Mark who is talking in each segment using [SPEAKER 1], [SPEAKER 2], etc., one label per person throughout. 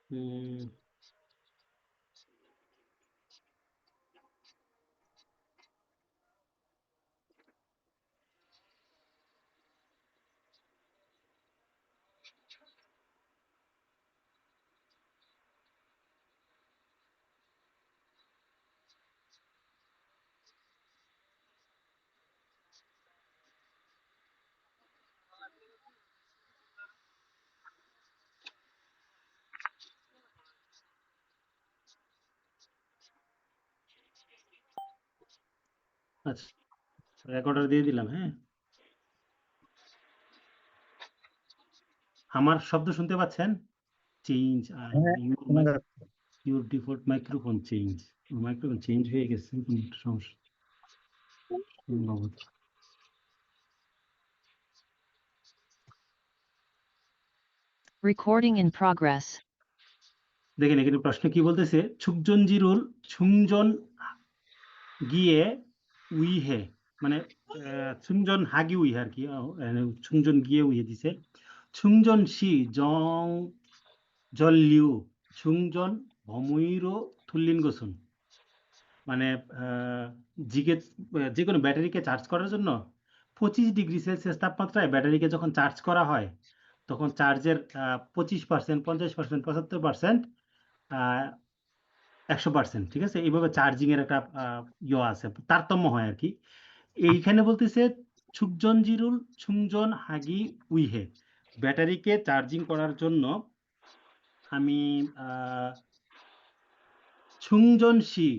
[SPEAKER 1] উম, আচ্ছা, রেকর্ডার দিয়ে দিলাম। হ্যাঁ, আমার শব্দ শুনতে পাচ্ছেন? চেঞ্জ
[SPEAKER 2] হ্যাঁ, শোনা যাচ্ছে।
[SPEAKER 1] Your default microphone change. Microphone change হয়ে গেছে, কোনো একটা সমস্যা সম্ভবত।
[SPEAKER 3] Recording in progress.
[SPEAKER 1] দেখেন এখানে প্রশ্ন কি বলতেছে, ছুকজনজিরুল ছুংজন গিয়ে উইহে, মানে ছুংজন হাগি উইহে আর কি, ছুংজন গিয়ে উইহে দিছে। ছুংজন শি জং জল্লিউ ছুংজন ভমুইরো থুল্লিন গোসুন, মানে জিকে যে কোনো ব্যাটারিকে চার্জ করার জন্য 25 ডিগ্রি সেলসিয়াস তাপমাত্রায় ব্যাটারিকে যখন চার্জ করা হয়, তখন চার্জের 25%, 50%, 75%, 100%, ঠিক আছে, এইভাবে চার্জিং এর একটা আছে, তারতম্য হয় আর কি। এইখানে বলতেছে ছুকজনজিরুল ছুংজন হাগি উইহে, ব্যাটারিকে চার্জিং করার জন্য আমি ছুংজন শি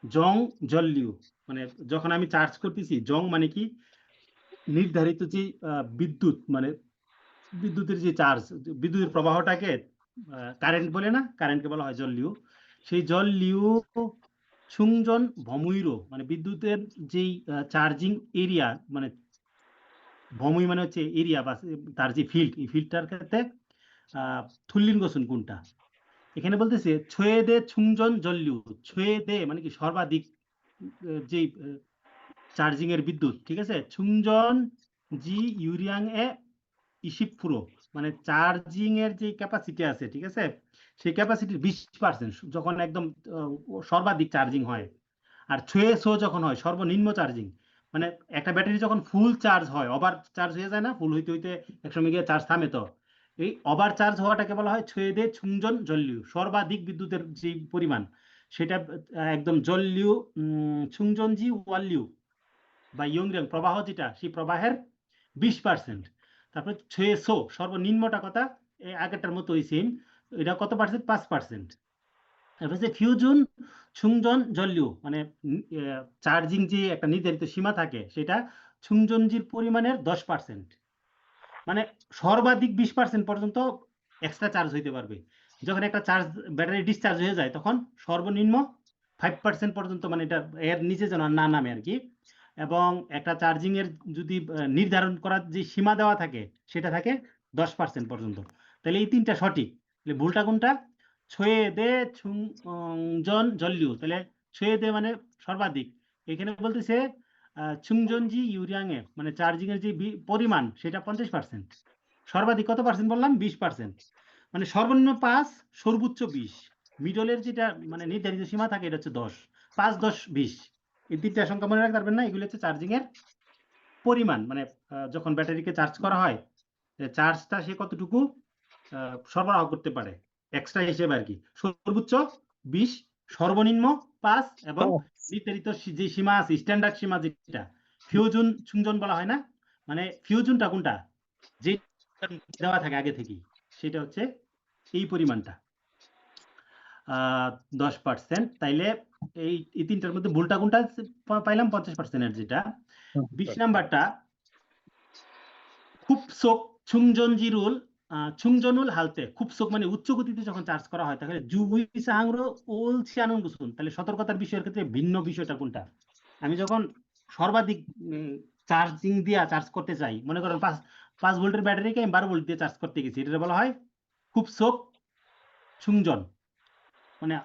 [SPEAKER 1] জং জল্লিউ, মানে যখন আমি চার্জ করতেছি, জং মানে কি নির্ধারিত যে বিদ্যুৎ, মানে বিদ্যুতের যে চার্জ, বিদ্যুতের প্রবাহটাকে কারেন্ট বলে না, কারেন্টকে বলা হয় জল্লিউ। সেই জল্লিউ ছুংজন ভমুইরো, মানে বিদ্যুতের যেই চার্জিং এরিয়া, মানে ভমুই মানে হচ্ছে এরিয়া বা তার যে ফিল্ড, এই ফিল্ডটার ক্ষেত্রে থুল্লিন গোসুন কোনটা। এখানে বলতেছে ছয়ে দে ছুংজন জল্লিউ, ছয়ে দে মানে কি সর্বাধিক যেই চার্জিং এর বিদ্যুৎ, ঠিক আছে, ছুংজন জি ইউরিয়াং এ ইসিপ ফুরো, মানে চার্জিং এর যে ক্যাপাসিটি আছে, ঠিক আছে, সেই ক্যাপাসিটির 20% যখন একদম সর্বাধিক চার্জিং হয়। আর ছয়ে শো যখন হয় সর্বনিম্ন চার্জিং, মানে একটা ব্যাটারি যখন ফুল চার্জ হয়, ওভার চার্জ হয়ে যায় না, ফুল হইতে হইতে একসময় গিয়ে চার্জ থামে, তো এই ওভার চার্জ হওয়াটাকে বলা হয় ছয়ে দে ছুংজন জল্লিউ, সর্বাধিক বিদ্যুতের যে পরিমাণ সেটা একদম জল্লিউ ছুংজনজি ওয়াল্লিউ বা ইয়ংরিয়াং প্রবাহ যেটা, সেই প্রবাহের 20%। তারপরে ছয়শো সর্বনিম্নটা কথা, এই আগেরটার মতো ওই সেম, এটা কত পার্সেন্ট? 5%। তারপরে যে ফিউজন ছুংজন জল্লিউ, মানে চার্জিং যে একটা নির্ধারিত সীমা থাকে, সেটা ছুংজনজির পরিমাণের 10%, মানে সর্বাধিক 20% পর্যন্ত এক্সট্রা চার্জ হইতে পারবে। যখন একটা চার্জ ব্যাটারি ডিসচার্জ হয়ে যায়, তখন সর্বনিম্ন 5% পর্যন্ত, মানে এটা এর নিচে যেন না নামে আর কি। এবং একটা চার্জিং এর যদি নির্ধারণ করার যে সীমা দেওয়া থাকে, সেটা থাকে 10% পর্যন্ত। তাহলে এই তিনটা সঠিক, তাহলে ভুলটা কোনটা? ছয়ে দে ছুং জন জল্লিউ, তাহলে ছয়ে দে মানে সর্বাধিক, এখানে বলতেছে ছুংজনজি ইউরিয়াংয়ে, মানে চার্জিং এর যে পরিমাণ সেটা 50%, সর্বাধিক কত পার্সেন্ট বললাম? 20%, মানে সর্বনিম্ন 5, সর্বোচ্চ 20, মিডলের যেটা মানে নির্ধারিত সীমা থাকে এটা হচ্ছে 10, 5, 10, 20, এই তিনটা সংখ্যা মনে রাখতে পারবেন না, এগুলো হচ্ছে চার্জিং এর পরিমাণ, মানে যখন ব্যাটারিকে চার্জ করা হয়, চার্জটা সে কতটুকু সরবরাহ করতে পারে এক্সট্রা হিসেবে আর কি। সর্বোচ্চ 20, সর্বনিম্ন 5, এবং নির্ধারিত যে সীমা আছে, স্ট্যান্ডার্ড সীমা যেটা ফিউজন ছুংজন বলা হয় না, মানে ফিউজনটা কোনটা, যে দেওয়া থাকে আগে থেকেই, সেটা হচ্ছে এই পরিমাণটা 10%। তাইলে এই তিনটার মধ্যে ভুলটা কোনটা পাইলাম? 50%-এর যেটা। 20 নাম্বারটা খুব সোক ছুংজনজিরুল ছুংজনুল হালতে, খুব সোক মানে উচ্চ গতিতে যখন চার্জ করা হয়, তাহলে জুবুই সাহাংরো ওল ছিয়ানুন গুসুন, তাহলে সতর্কতার বিষয়ের ক্ষেত্রে ভিন্ন বিষয়টা কোনটা? আমি যখন সর্বাধিক চার্জিং দিয়ে চার্জ করতে চাই, মনে করেন 5 ভোল্টের ব্যাটারিকে আমি 12 ভোল্ট দিয়ে চার্জ করতে গেছি, এটা বলা হয় খুব সোক ছুংজন। মানে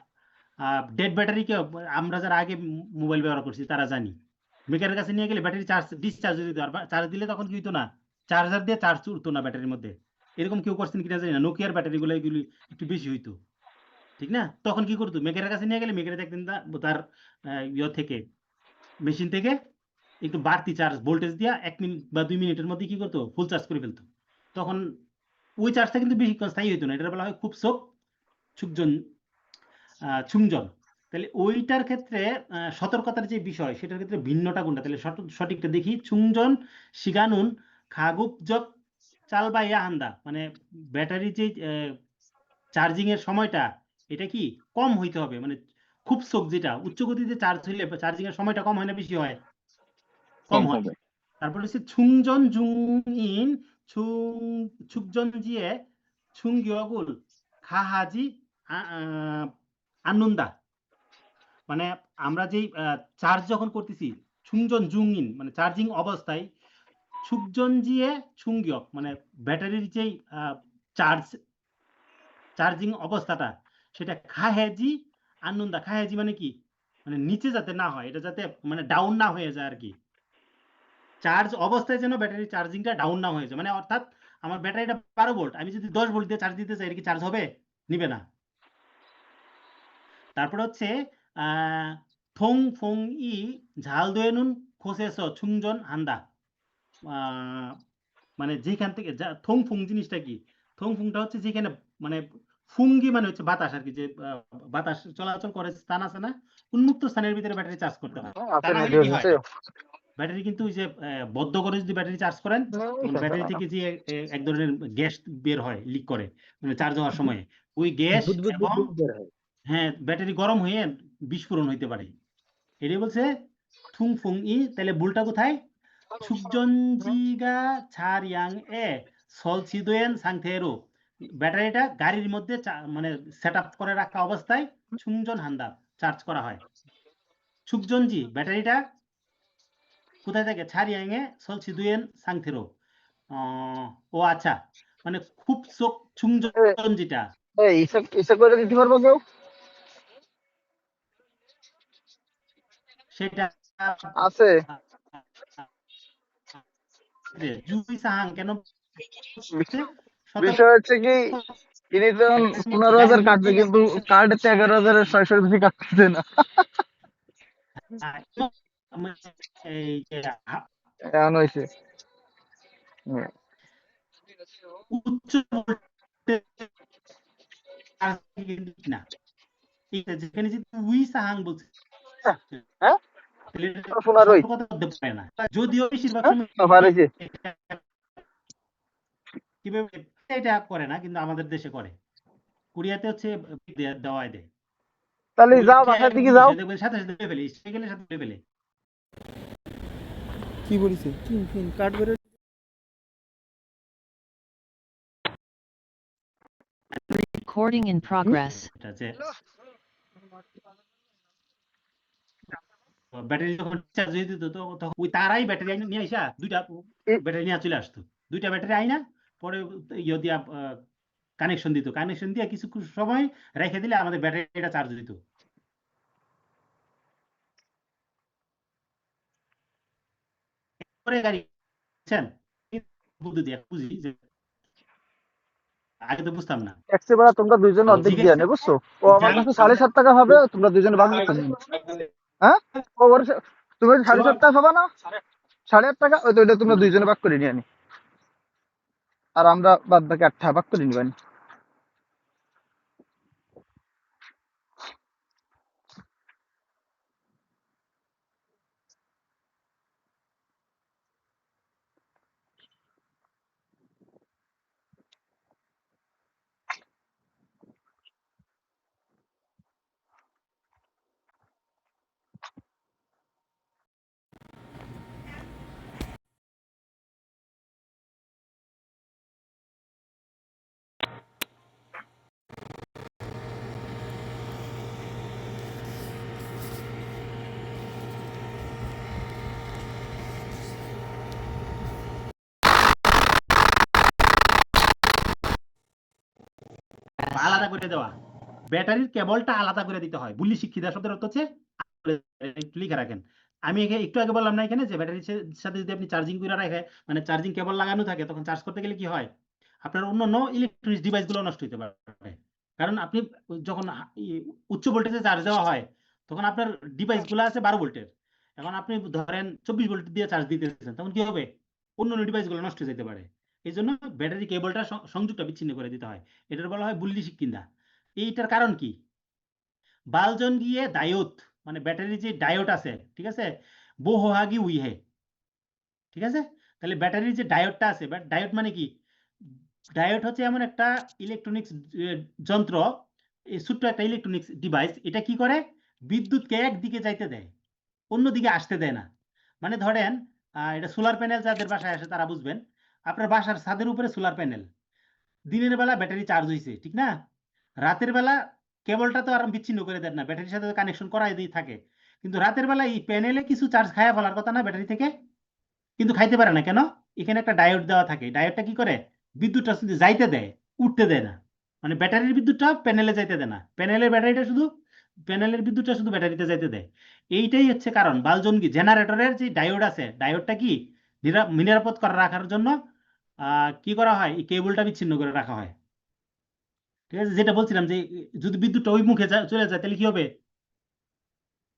[SPEAKER 1] ডেড ব্যাটারিকে আমরা যারা আগে মোবাইল ব্যবহার করছি তারা জানি, মেকারের কাছে নিয়ে গেলে ব্যাটারি চার্জ ডিসচার্জ হয়ে যেত, আর চার্জ দিলে তখন কি হইতো না, চার্জার দিয়ে চার্জ উঠতো না ব্যাটারির মধ্যে, এরকম কেউ করছেন কিনা জানি না, নোকিয়ার ব্যাটারিগুলো এগুলি একটু বেশি হইতো, ঠিক না? তখন কি করতো, মেকারের কাছে নিয়ে গেলে মেকারে দেখতেন তার থেকে মেশিন থেকে একটু বাড়তি চার্জ ভোল্টেজ দিয়া 1 মিনিট বা 2 মিনিটের মধ্যে কি করতো, ফুল চার্জ করে ফেলতো। তখন ওই চার্জটা কিন্তু বেশিক্ষণ স্থায়ী হইতো না, এটা বলা হয় খুব শোক ছুকজন ছুংজন। তাহলে ওইটার ক্ষেত্রে সতর্কতার যে বিষয় সেটার ক্ষেত্রে ভিন্নটা কোনটা, তাহলে সঠিকটা দেখি। ছুংজন শিগানুন খাগুপজক চালবাইয়া হান্দা, মানে ব্যাটারি যে চার্জিং এর সময়টা এটা কি কম হইতে হবে, মানে খুব শোক যেটা উচ্চ গতিতে চার্জ হইলে চার্জিং এর সময়টা কম হয় না বেশি হয়? কম
[SPEAKER 2] কম
[SPEAKER 1] হয়।
[SPEAKER 2] হবে।
[SPEAKER 1] তারপর হচ্ছে ছুংজন জুংইন ছুকজন জিয়ে ছুংগিয়গুল খাহাজি আনুন্দা, মানে আমরা যেই চার্জ যখন করতেছি ছুংজন জুংইন মানে চার্জিং অবস্থায়, ছুকজন জিয়ে ছুংগিয়ক মানে ব্যাটারির যেই চার্জিং অবস্থাটা সেটা খাহেজি আনন্দা। খাহেজি মানে কি, মানে নিচে যাতে না হয়, এটা যাতে মানে ডাউন না হয়ে যায় আর কি, চার্জ অবস্থায় যেন ব্যাটারি চার্জিংটা ডাউন না হয়ে যায়, মানে অর্থাৎ আমার ব্যাটারিটা 12 ভোল্ট, আমি যদি 10 ভোল্ট দিয়ে চার্জ দিতে চাই এটা কি চার্জ হবে? নিবে না। তারপর হচ্ছে থং ফং ই ঝাল দোয়েনুন খোসেস ছুংজন হান্দা, মানে যেখান থেকে থং ফুং জিনিসটা কি, থং ফুংটা হচ্ছে যেখানে মানে ফুঙ্গি মানে হচ্ছে বাতাস আর কি, যে বাতাস চলাচল করে স্থান আছে না, উন্মুক্ত স্থানের ভিতরে ব্যাটারি চার্জ করতে হয়। তা না হলে কি হয়, ব্যাটারি কিন্তু ওই যে বদ্ধ করে যদি ব্যাটারি চার্জ করেন তখন ব্যাটারি থেকে যে এক ধরনের গ্যাস বের হয়, লিক করে মানে চার্জ হওয়ার সময়, ওই গ্যাস এবং হ্যাঁ ব্যাটারি গরম হয়ে বিস্ফোরণ হইতে পারে। এটাই বলছে থুং ফুং ই। তাহলে ভুলটা কোথায়? 축전지가 차량에 설치된 상태로 ব্যাটারিটা গাড়ির মধ্যে মানে সেট আপ করে রাখা অবস্থায় 충전한다, চার্জ করা হয়। 축전지 ব্যাটারিটা কোথায় থাকে? 차량에 설치된 상태로। ও আচ্ছা, মানে খুব চোখ 충전지টা
[SPEAKER 2] ইসা করে দিতে পারবো কেউ?
[SPEAKER 1] সেটা
[SPEAKER 2] আছে।
[SPEAKER 1] জুই সাহাং কেন
[SPEAKER 2] বিষয় হচ্ছে কি, তিনি তখন 15,000 কাটবে কিন্তু কার্ডে তো 11,600 বেশি কাটতেছে না।
[SPEAKER 1] এই যে
[SPEAKER 2] এমন হয়েছে।
[SPEAKER 1] উচ্চ ভোল্টেজ না, যেখানে যদি উই সাহাং বলছে
[SPEAKER 2] হ্যাঁ
[SPEAKER 1] তাহলে
[SPEAKER 2] শোনার ওই
[SPEAKER 1] সতর্কতা করতে পারে না, যদিও বেশিরভাগ সময়
[SPEAKER 2] হয়েছে।
[SPEAKER 1] কিভাবে এটা করে না, কিন্তু আমাদের দেশে করে। কোরিয়াতে হচ্ছে দেওয়াই দেয়,
[SPEAKER 2] তাহলে
[SPEAKER 1] ওই
[SPEAKER 2] যাও বাসার দিকে যাও।
[SPEAKER 1] দেখবেন সাথে সাথে ফেলে, গেলে সাথে ফেলে।
[SPEAKER 3] কি বলিছে কাট করে
[SPEAKER 4] Recording in progress.
[SPEAKER 1] ব্যাটারি যখন চার্জ হয়ে দিত তখন ওই তারাই ব্যাটারি আইনা নিয়ে আসা, দুইটা ব্যাটারি নিয়ে চলে আসতো, দুইটা ব্যাটারি আইনা পরে ইয়ে দিয়া কানেকশন দিত, কানেকশন দিয়ে কিছু সময় রেখে দিলে আমাদের ব্যাটারিটা চার্জ দিত। পরে গাড়ি বুদ্ধি দিয়ে বুঝি যে আগে তো বুঝতাম না।
[SPEAKER 2] ট্যাক্সি ভাড়া তোমরা দুইজন অর্ধেক দিয়ে নে, বুঝছো? ও আমার কাছে 7.5 টাকা হবে, তোমরা দুইজনে ভাগ করতে নিবে। হ্যাঁ ও তুমি 7.5 টাকা পাবা না? 8.5 টাকা ওই তো, ওইটা তোমরা দুইজনে ভাগ করে নিয়ে আনি, আর আমরা বাদ বাকি 8 টাকা ভাগ করে নিবেন।
[SPEAKER 1] আলাদা করে দেওয়া, ব্যাটারির কেবলটা আলাদা করে দিতে হয়। বুলি শিক্ষিতা শব্দের অর্থ হচ্ছে, একটু লিখে রাখেন। আমি একটু আগে বললাম না এখানে যে ব্যাটারির সাথে যদি আপনি চার্জিং করে রাখে মানে চার্জিং কেবল লাগানো থাকে তখন চার্জ করতে গেলে কি হয়, আপনার অন্যান্য ইলেকট্রনিক্স ডিভাইসগুলো নষ্ট হতে পারে। কারণ আপনি যখন উচ্চ ভোল্টেজে চার্জ দেওয়া হয় তখন আপনার ডিভাইসগুলো আছে 12 ভোল্টের, এখন আপনি ধরেন 24 ভোল্ট দিয়ে চার্জ দিতেছেন, তখন কি হবে? অন্যান্য ডিভাইসগুলো নষ্ট হয়ে যেতে পারে। এই জন্য ব্যাটারি কেবলটা সংযোগটা বিচ্ছিন্ন করে দিতে হয়। এটার বলা হয় বুল্লি শিক্ষিন্দা। এইটার কারণ কি? বালজন গিয়ে ডায়োড, মানে ব্যাটারির যে ডায়োড আছে, ঠিক আছে, বহুহাগি উইহে, ঠিক আছে। তাহলে ব্যাটারির যে ডায়োডটা আছে, ডায়োড মানে কি? ডায়োড হচ্ছে এমন একটা ইলেকট্রনিক্স যন্ত্র, এই ছোট্ট একটা ইলেকট্রনিক্স ডিভাইস। এটা কি করে? বিদ্যুৎকে একদিকে যাইতে দেয়, অন্যদিকে আসতে দেয় না। মানে ধরেন এটা সোলার প্যানেল, যাদের বাসায় আসে তারা বুঝবেন। আপনার বাসার ছাদের উপরে সোলার প্যানেল, দিনের বেলা ব্যাটারি চার্জ হয়েছে, ঠিক না? রাতের বেলা কেবলটা তো আর বিচ্ছিন্ন করে দেন না, ব্যাটারির সাথে কানেকশন করাই দিয়ে থাকে। কিন্তু রাতের বেলা এই প্যানেলে কিছু চার্জ খায়া ফেলার কথা না ব্যাটারি থেকে, কিন্তু খাইতে পারে না কেন? এখানে একটা ডায়োড দেওয়া থাকে। ডায়োডটা কি করে? বিদ্যুৎটা শুধু যাইতে দেয়, উঠতে দেয় না। মানে ব্যাটারির বিদ্যুৎটা প্যানেলে যাইতে দেয় না, প্যানেলের বিদ্যুৎটা শুধু ব্যাটারিতে যাইতে দেয়। এইটাই হচ্ছে কারণ। বালজনগি জেনারেটরের যে ডায়োড আছে, ডায়োডটা কি নিরাপদ করে রাখার জন্য কি করা হয়? এই কেবলটা বিচ্ছিন্ন করে রাখা হয়, ঠিক আছে। যেটা বলছিলাম যে যদি বিদ্যুৎটা ওই মুখে চলে যায় তাহলে কি হবে?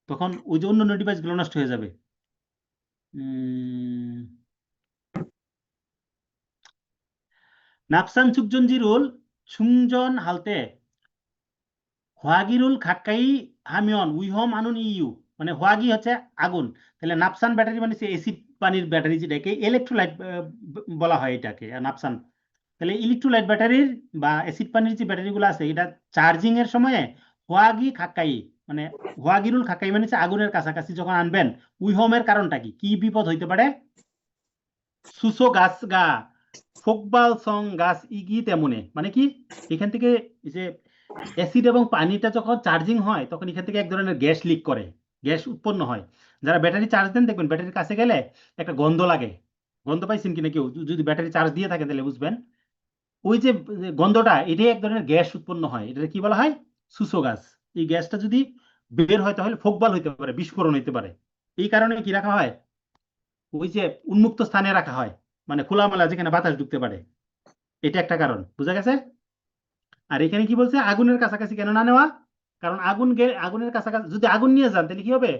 [SPEAKER 1] তখন ওই যে অন্যান্য ডিভাইসগুলো নষ্ট হয়ে যাবে। নাপসান চুকজনজিরুল সুংজন হালতে হোয়াগিরুল খাক্কাই হামিয়ন উইহম আনুন ইউ, মানে হোয়াগি হচ্ছে আগুন, তাহলে নাপসান ব্যাটারি মানে অ্যাসিড পানির ব্যাটারি, যেটাকে ইলেকট্রোলাইট বলা হয় এটাকে নাপসান। তাহলে ইলেকট্রোলাইট ব্যাটারির বা অ্যাসিড পানির যে ব্যাটারিগুলো আছে, এটা চার্জিং এর সময়ে হোয়াগি খাক্কাই, মানে হোয়াগিরুল খাক্কাই মানে হচ্ছে আগুনের কাছাকাছি যখন আনবেন, উইহমের কারণটা কি? কি বিপদ হইতে পারে? সুসো গাছ গা ফোকবাল সং গাছ ইগি তেমনে, মানে কি? এখান থেকে যে অ্যাসিড এবং পানিটা যখন চার্জিং হয় তখন এখান থেকে এক ধরনের গ্যাস লিক করে, গ্যাস উৎপন্ন হয়। যারা ব্যাটারি চার্জ দেন দেখবেন ব্যাটারির কাছে গেলে একটা গন্ধ লাগে। গন্ধ পাইছেন কিনা কেউ? যদি ব্যাটারি চার্জ দিয়ে থাকেন তাহলে বুঝবেন। ওই যে গন্ধটা, এটাই এক ধরনের গ্যাস উৎপন্ন হয়। এটা কি বলা হয়? সুসো গাছ। এই গ্যাসটা যদি বের হয় তাহলে ফোকবাল হইতে পারে, বিস্ফোরণ হইতে পারে। এই কারণে কি রাখা হয়? ওই যে উন্মুক্ত স্থানে রাখা হয়, মানে খোলামেলা যেখানে বাতাস ঢুকতে পারে। এটা একটা কারণ, বুঝা গেছে? আর এখানে কি বলছে? আগুনের কাছাকাছি কেন না নেওয়া? কারণ আগুনের কাছাকাছি যদি আগুন নিয়ে যান তাহলে কি হবে?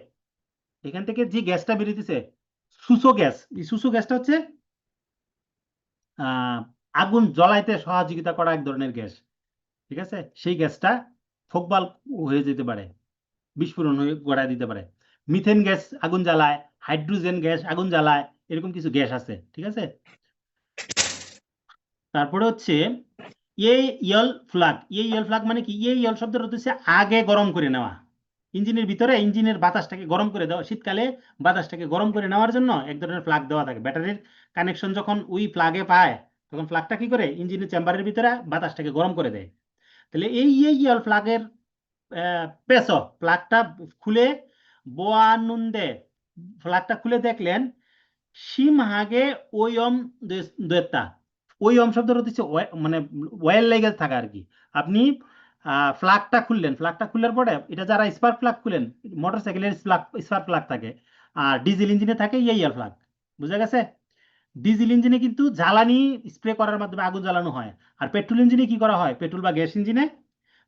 [SPEAKER 1] এখান থেকে যে গ্যাসটা বেরিয়েছে সুসো গ্যাস, এই সুসো গ্যাসটা হচ্ছে আহ আগুন জ্বলাইতে সহযোগিতা করা এক ধরনের গ্যাস, ঠিক আছে। সেই গ্যাসটা ফোকবাল হয়ে যেতে পারে, বিস্ফোরণ হয়ে গড়ায় দিতে পারে। মিথেন গ্যাস আগুন জ্বালায়, হাইড্রোজেন গ্যাস আগুন জ্বালায়, এরকম কিছু গ্যাস আছে, ঠিক আছে। তারপরে হচ্ছে ইয়েল ফ্লাগ। ইয়েল ফ্লাগ মানে কি? ইয়েল শব্দের অর্থ হচ্ছে আগে গরম করে নেওয়া। ইঞ্জিনের ভিতরে ইঞ্জিনের বাতাসটাকে গরম করে দেওয়া, শীতকালে বাতাসটাকে গরম করে নেওয়ার জন্য এক ধরনের ফ্লাগ দেওয়া থাকে। ব্যাটারির কানেকশন যখন ওই ফ্লাগে পায় তখন ফ্লাগটা কি করে? ইঞ্জিনের চেম্বারের ভিতরে বাতাসটাকে গরম করে দেয়। তাহলে এই ইয়েল ফ্লাগের পেছো ফ্লাগটা খুলে বোয়ানুন্দে, ফ্লাগটা খুলে দেখলেন সিমহাগে ওয়ম দোয়েত্তা। ওয়ম শব্দের অর্থ হচ্ছে মানে ওয়েল লেগে থাকা আর কি। আপনি ফ্লাগটা খুললেন, ফ্লাগটা খুললে পরে এটা যারা স্পার্ক ফ্লাগ খুলেন, মোটর সাইকেলের স্পার্ক ফ্লাগ থাকে, আর ডিজেল ইঞ্জিনে থাকে ইয়েল ফ্লাগ, বুঝা গেছে? ডিজেল ইঞ্জিনে কিন্তু জ্বালানি স্প্রে করার মাধ্যমে আগুন জ্বালানো হয়। আর পেট্রোল ইঞ্জিনে কি করা হয়? পেট্রোল বা গ্যাস ইঞ্জিনে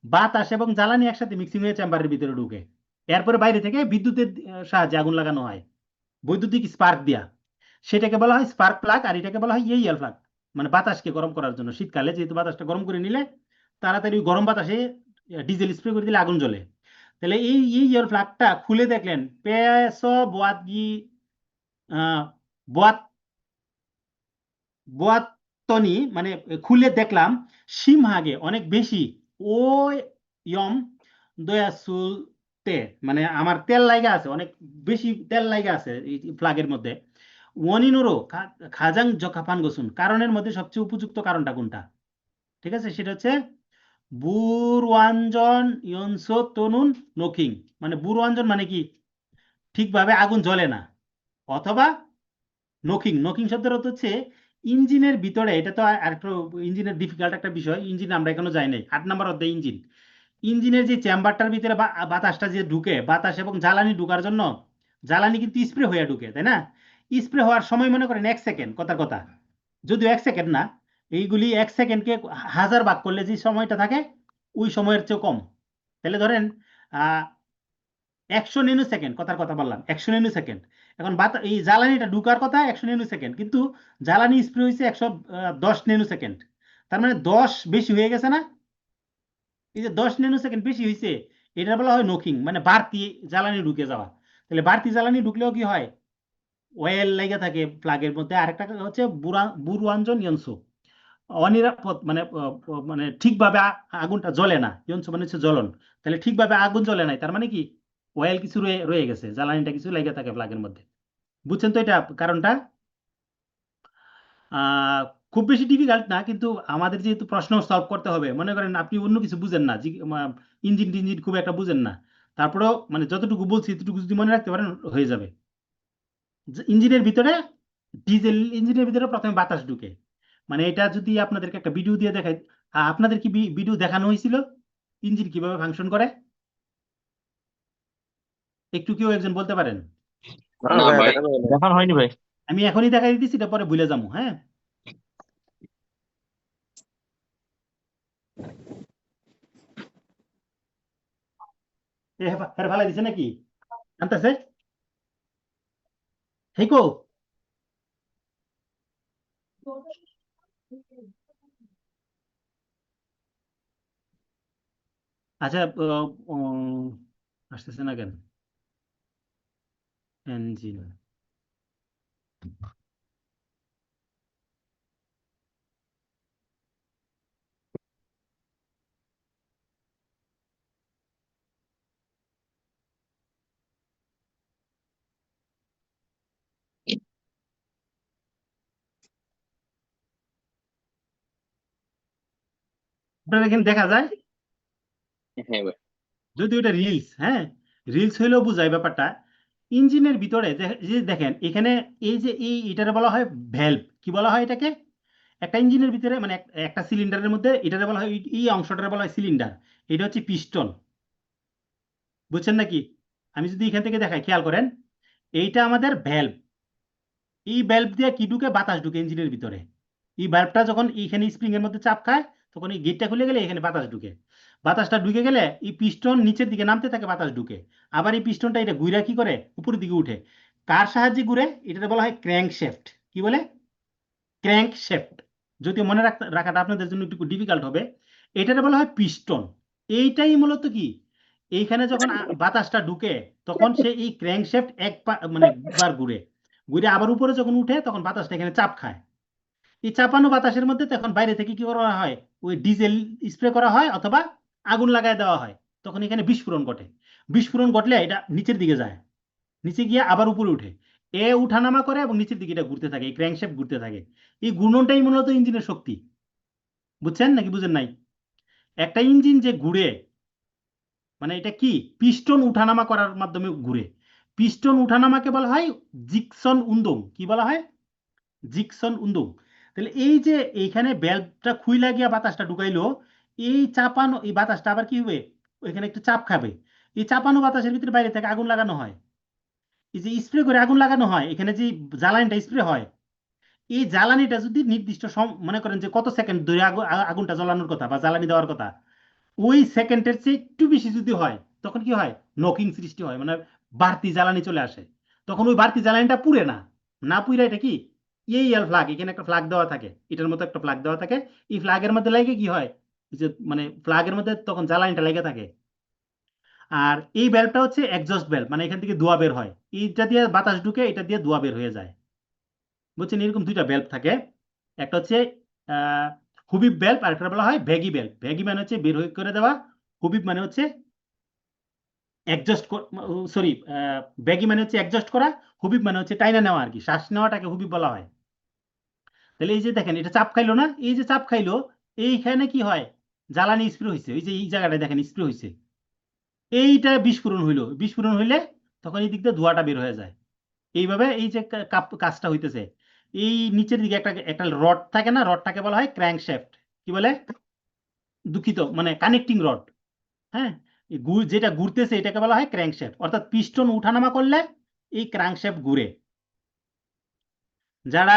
[SPEAKER 1] বাতাস এবং জ্বালানি একসাথে মিক্সিং হয়ে চেম্বারের ভিতরে ঢুকে, এরপরে বাইরে থেকে বিদ্যুতের সাহায্যে আগুন লাগানো হয়, বৈদ্যুতিক স্পার্ক দিয়া। সেটাকে বলা হয় স্পার্ক প্লাগ, আর এটাকে বলা হয় ইয়েল প্লাগ, মানে বাতাসকে গরম করার জন্য। শীতকালে যেহেতু বাতাসটা গরম করে নিলে তাড়াতাড়ি গরম বাতাসে ডিজেল স্প্রে করে দিলে আগুন জ্বলে। তাহলে এই ইয়েল প্লাগটা খুলে দেখলেন পেস বোয়াত গি বোয়াত বোয়াতনি, মানে খুলে দেখলাম সিমহাগে অনেক বেশি ও ইয়ম দয়াসুলতে, মানে আমার তেল লাগা আছে, অনেক বেশি তেল লাগা আছে এই ফ্লাগের মধ্যে। ওয়ানিনুরো খাজাং জকাফান গোসুন, কারণের মধ্যে সবচেয়ে উপযুক্ত কারণটা কোনটা? ঠিক আছে, সেটা হচ্ছে বুরওয়াঞ্জন ইয়নসো তনুন নকিং। মানে বুরওয়াঞ্জন মানে কি? ঠিকভাবে আগুন জ্বলে না, অথবা নকিং। নকিং শব্দের অর্থ হচ্ছে ইঞ্জিনের ভিতরে, এটা তো আরেকটু ইঞ্জিনের ডিফিকাল্ট একটা বিষয়, ইঞ্জিন আমরা এখনো যাই নাই। 8 নম্বর অধ্যায় ইঞ্জিন। ইঞ্জিনের যে চেম্বারটার ভিতরে বাতাসটা যে ঢুকে, বাতাস এবং জ্বালানি ঢুকার জন্য জ্বালানি কিন্তু স্প্রে হয়ে ঢুকে, তাই না? স্প্রে হওয়ার সময় মনে করেন 1 সেকেন্ড, কথার কথা, যদিও 1 সেকেন্ড না, এইগুলি 1 সেকেন্ডকে 1000 ভাগ করলে যে সময়টা থাকে ওই সময়ের চেয়ে কম। তাহলে ধরেন 100 ন্যানো সেকেন্ড, কথার কথা বললাম 100 ন্যানো সেকেন্ড। এখন এই জ্বালানিটা ঢুকার কথা 100 ন্যানো সেকেন্ড, কিন্তু জ্বালানি স্প্রে হয়েছে 110 ন্যানো সেকেন্ড। তার মানে 10 বেশি হয়ে গেছে না? এই যে 10 ন্যানো সেকেন্ড বেশি হয়েছে, এটা বলা হয় নকিং, মানে বাড়তি জ্বালানি ঢুকে যাওয়া। তাহলে বাড়তি জ্বালানি ঢুকলেও কি হয়, অয়েল লেগে থাকে প্লাগের মধ্যে। আরেকটা হচ্ছে বুরুয়াঞ্জন ইয়ন্সু, অনিরাপদ, মানে মানে ঠিকভাবে আগুনটা জ্বলে না। ইয়ন্সু মানে হচ্ছে জ্বলন। তাহলে ঠিকভাবে আগুন জ্বলে নাই, তার মানে কি অয়েল কিছু রয়ে রয়ে গেছে, জ্বালানিটা কিছু লেগে থাকে প্লাগের মধ্যে। বুঝছেন তো এটা কারণটা? আহ খুব বেশি ডিফিকাল্ট না, কিন্তু আমাদের যেহেতু প্রশ্ন সলভ করতে হবে, মনে করেন আপনি অন্য কিছু বুঝেন না, ইঞ্জিন টিঞ্জিন খুব একটা বুঝেন না, তারপরেও মানে যতটুকু বলছি ততটুকু যদি মনে রাখতে পারেন হয়ে যাবে। ইঞ্জিনের ভিতরে, ডিজেল ইঞ্জিনের ভিতরে প্রথমে বাতাস ঢুকে, মানে এটা যদি আপনাদেরকে একটা ভিডিও দিয়ে দেখাই। আপনাদের কি ভিডিও দেখানো হয়েছিল ইঞ্জিন কিভাবে ফাংশন করে? একটু কেউ একজন বলতে পারেন?
[SPEAKER 5] না ভাই, দেখানো হয়নি ভাই।
[SPEAKER 1] আমি এখনই দেখাই দিচ্ছি, এটা পরে ভুলে যাবো। হ্যাঁ, ফেলাই দিছে নাকি জানতেছে? হেইকো, আচ্ছা, আসতেছে না কেন ইঞ্জিন? আপনার এখানে দেখা যায়,
[SPEAKER 5] হ্যাঁ ভাই।
[SPEAKER 1] যদি ওটা রিলস, হ্যাঁ রিলস হইলেও বুঝায় ব্যাপারটা। ইঞ্জিনের ভিতরে যে দেখেন এখানে, এই যে এটারে বলা হয় ভ্যালভ। কি বলা হয় এটাকে? একটা ইঞ্জিনের ভিতরে মানে একটা সিলিন্ডারের মধ্যে এটারে বলা হয়, এই অংশটারে বলা হয় সিলিন্ডার। এটা হচ্ছে পিস্টন। বুঝছেন নাকি? আমি যদি এখান থেকে দেখাই, খেয়াল করেন, এইটা আমাদের ভ্যালভ। এই ভ্যালভ দিয়ে কি ঢুকে? বাতাস ঢুকে ইঞ্জিনের ভিতরে। এই ভ্যালভটা যখন এইখানে স্প্রিং এর মধ্যে চাপ খায়, তখন এই গেটটা খুলে গেলে এখানে বাতাস ঢুকে। বাতাসটা ঢুকে গেলে এই পিস্টন নিচের দিকে নামতে থাকে, বাতাস ঢুকে। আবার এই পিস্টনটা এটা ঘুরে কি করে? উপরের দিকে উঠে। কার সাহায্যে ঘুরে? এটা বলা হয় ক্র্যাঙ্ক শেফট। কি বলে? Crank shift. যদিও মনে রাখাটা আপনাদের জন্য একটু ডিফিকাল্ট হবে। এটারে বলা হয় পিস্টন। এইটাই মূলত কি, এইখানে যখন বাতাসটা ঢুকে, তখন সে এই ক্র্যাঙ্ক শেফট মানে বার ঘুরে ঘুরে আবার উপরে যখন উঠে, তখন বাতাসটা এখানে চাপ খায়। এই চাপানো বাতাসের মধ্যে তখন বাইরে থেকে কি করা হয়? ওই ডিজেল স্প্রে করা হয় অথবা আগুন লাগায় দেওয়া হয়। তখন এখানে বিস্ফোরণ ঘটে। বিস্ফোরণ ঘটলে এটা নিচের দিকে যায়, নিচে গিয়ে আবার উপরে উঠে, উঠানামা করে এবং নিচের দিকে এটা ঘুরতে থাকে, এই ক্র্যাঙ্কশ্যাফট ঘুরতে থাকে। এই ঘূর্ণনটাই মূলত ইঞ্জিনের শক্তি। বুঝছেন নাকি বুঝেন নাই? একটা ইঞ্জিন যে ঘুরে, মানে এটা কি, পিস্টন উঠানামা করার মাধ্যমে ঘুরে। পিস্টন উঠানামাকে বলা হয় জিকসন উন্দং। কি বলা হয়? জিকসন উন্দং। তাহলে এই যে এইখানে ভ্যালভটা খুইলা গিয়া বাতাসটা ঢুকাইলো, এই চাপানো এই বাতাসটা আবার কি হবে? এখানে একটু চাপ খাবে। এই চাপানো বাতাসের ভিতরে বাইরে থেকে আগুন লাগানো হয়। এই যে স্প্রে করে আগুন লাগানো হয়, এখানে যে জ্বালানিটা স্প্রে হয়, এই জ্বালানিটা যদি নির্দিষ্ট মনে করেন যে কত সেকেন্ড ধরে আগুনটা জ্বালানোর কথা বা জ্বালানি দেওয়ার কথা, ওই সেকেন্ডের চেয়ে একটু বেশি যদি হয়, তখন কি হয়? নকিং সৃষ্টি হয়, মানে বাড়তি জ্বালানি চলে আসে। তখন ওই বাড়তি জ্বালানিটা পুড়ে না। না পুড়ে এটা কি, ফ্ল্যাগ, এখানে একটা ফ্ল্যাগ দেওয়া থাকে, এটার মতো একটা ফ্ল্যাগ দেওয়া থাকে। এই ফ্ল্যাগের মধ্যে লাগে কি হয়, যে মানে ফ্ল্যাগের মধ্যে তখন জ্বালানিটা লেগে থাকে। আর এই ভ্যালভটা হচ্ছে এক্সস্ট ভ্যালভ, মানে এখান থেকে ধোঁয়া বের হয়। এইটা দিয়ে বাতাস ঢুকে, এটা দিয়ে ধোঁয়া বের হয়ে যায়। বুঝছেন? এরকম দুইটা ভ্যালভ থাকে। একটা হচ্ছে আহ হুবিব ভ্যালভ, আর একটা বলা হয় ভ্যাগি ভ্যালভ। ভ্যাগি মানে হচ্ছে বের হয়ে করে দেওয়া, হুবিব মানে হচ্ছে অ্যাডজাস্ট, সরি, ভ্যাগি মানে হচ্ছে অ্যাডজাস্ট করা, হুবিব মানে হচ্ছে টাইনা নেওয়া আর কি, শ্বাস নেওয়াটাকে হুবিব বলা হয়। তাহলে এই যে দেখেন, এটা চাপ খাইলো না? এই যে চাপ খাইলো, এইখানে কি হয়? জ্বালানি স্প্রে হয়েছে, এই যে এই জায়গাটায় দেখেন স্প্রে হয়েছে। এইটা বিস্ফোরণ হইলো, বিস্ফোরণ হইলে তখন এই দিক দিয়ে ধোঁয়াটা বের হয়ে যায়। এইভাবে এই যে কাজটা হইতেছে। এই নিচের দিকে একটা একটা রড থাকে না, রডটাকে বলা হয় ক্র্যাঙ্কশ্যাফট। কি বলে? দুঃখিত, মানে কানেক্টিং রড। হ্যাঁ, যেটা ঘুরতেছে এটাকে বলা হয় ক্র্যাঙ্কশ্যাফট। অর্থাৎ পিস্টন উঠানামা করলে এই ক্র্যাঙ্কশ্যাফট ঘুরে। যারা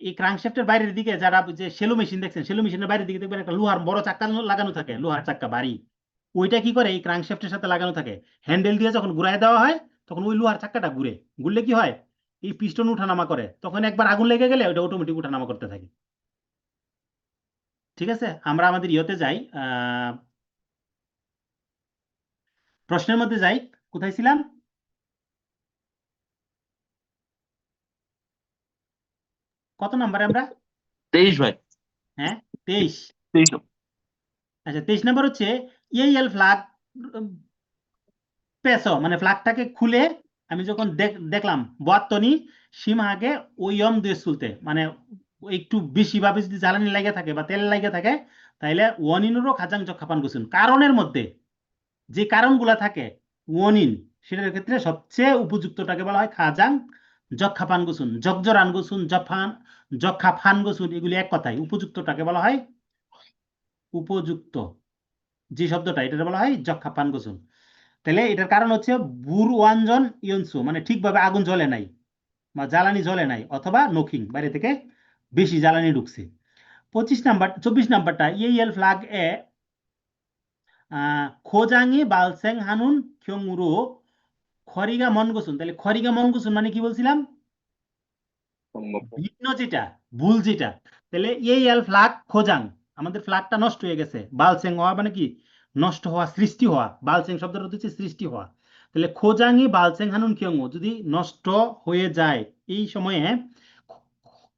[SPEAKER 1] এই ক্রাঙ্কশ্যাফটের বাইরের দিকে যারা যে সেলো মেশিন দেখছেন, সেলো মেশিনের বাইরের দিকে দেখবেন একটা লোহার বড় চাক্কা লাগানো থাকে, লোহার চাক্কা বাড়ি। ওইটা কি করে এই ক্রাঙ্কশ্যাফটের সাথে লাগানো থাকে, হ্যান্ডেল দিয়ে যখন ঘুরায় দেওয়া হয় তখন ওই লোহার চাক্কাটা ঘুরে, ঘুরলে কি হয় এই পিস্টন উঠানামা করে, তখন একবার আগুন লেগে গেলে ওটা অটোমেটিক উঠানামা করতে থাকে। ঠিক আছে, আমরা আমাদের ইয়েতে যাই, প্রশ্নের মধ্যে যাই। কোথায় ছিলাম? কত নাম্বারে আমরা?
[SPEAKER 5] 23 ভাই,
[SPEAKER 1] হ্যাঁ 23।
[SPEAKER 5] 23।
[SPEAKER 1] আচ্ছা 23 নাম্বার হচ্ছে EAL ফ্ল্যাগ পেছো, মানে ফ্ল্যাগটাকে খুলে আমি যখন দেখলাম বয়াত্তনি সীমাকে ওইয়ম দিয়ে চলতে, মানে একটু বেশি ভাবে যদি জ্বালানি লাগে থাকে বা তেল লাগে থাকে তাইলে ওয়ানিনেরও খাজাং যক্ষাপান গুছুন। কারণের মধ্যে যে কারণগুলা থাকে ওয়ানিন, সেটার ক্ষেত্রে সবচেয়ে উপযুক্তটাকে বলা হয় খাজাং যক্ষাপান গুছুন। জগজরান গুছুন, যক্ষাপান গুছুন, এগুলি এক কথায়। উপযুক্তটাকে বলা হয় উপযুক্ত, যে শব্দটা এটা বলা হয় যক্ষাপান গুছুন। তাহলে এটার কারণ হচ্ছে বুর ওয়ানজন ইয়নসু, মানে ঠিকভাবে আগুন জ্বলে নাই বা জ্বালানি জ্বলে নাই, অথবা নখিং বাইরে থেকে বেশি জ্বালানি ঢুকছে। 24 নাম্বারটা EAL ফ্ল্যাগ এ খোজাঙি বালসেং হানুন খ্যোংরো খরিগা মনগুসুন। তাহলে খরিগা মনগুসুন মানে কি বলছিলাম? ভিন্ন যেটা, ভুল যেটা। তাহলে EAL ফ্ল্যাগ খোজাং, আমাদের ফ্ল্যাগটা নষ্ট হয়ে গেছে। বালসেং হওয়া মানে কি? নষ্ট হওয়া, সৃষ্টি হওয়া। বালসেং শব্দটা হচ্ছে সৃষ্টি হওয়া। তাহলে খোজাঙি বালসেং হানুন খিয়ংও যদি নষ্ট হয়ে যায় এই সময়ে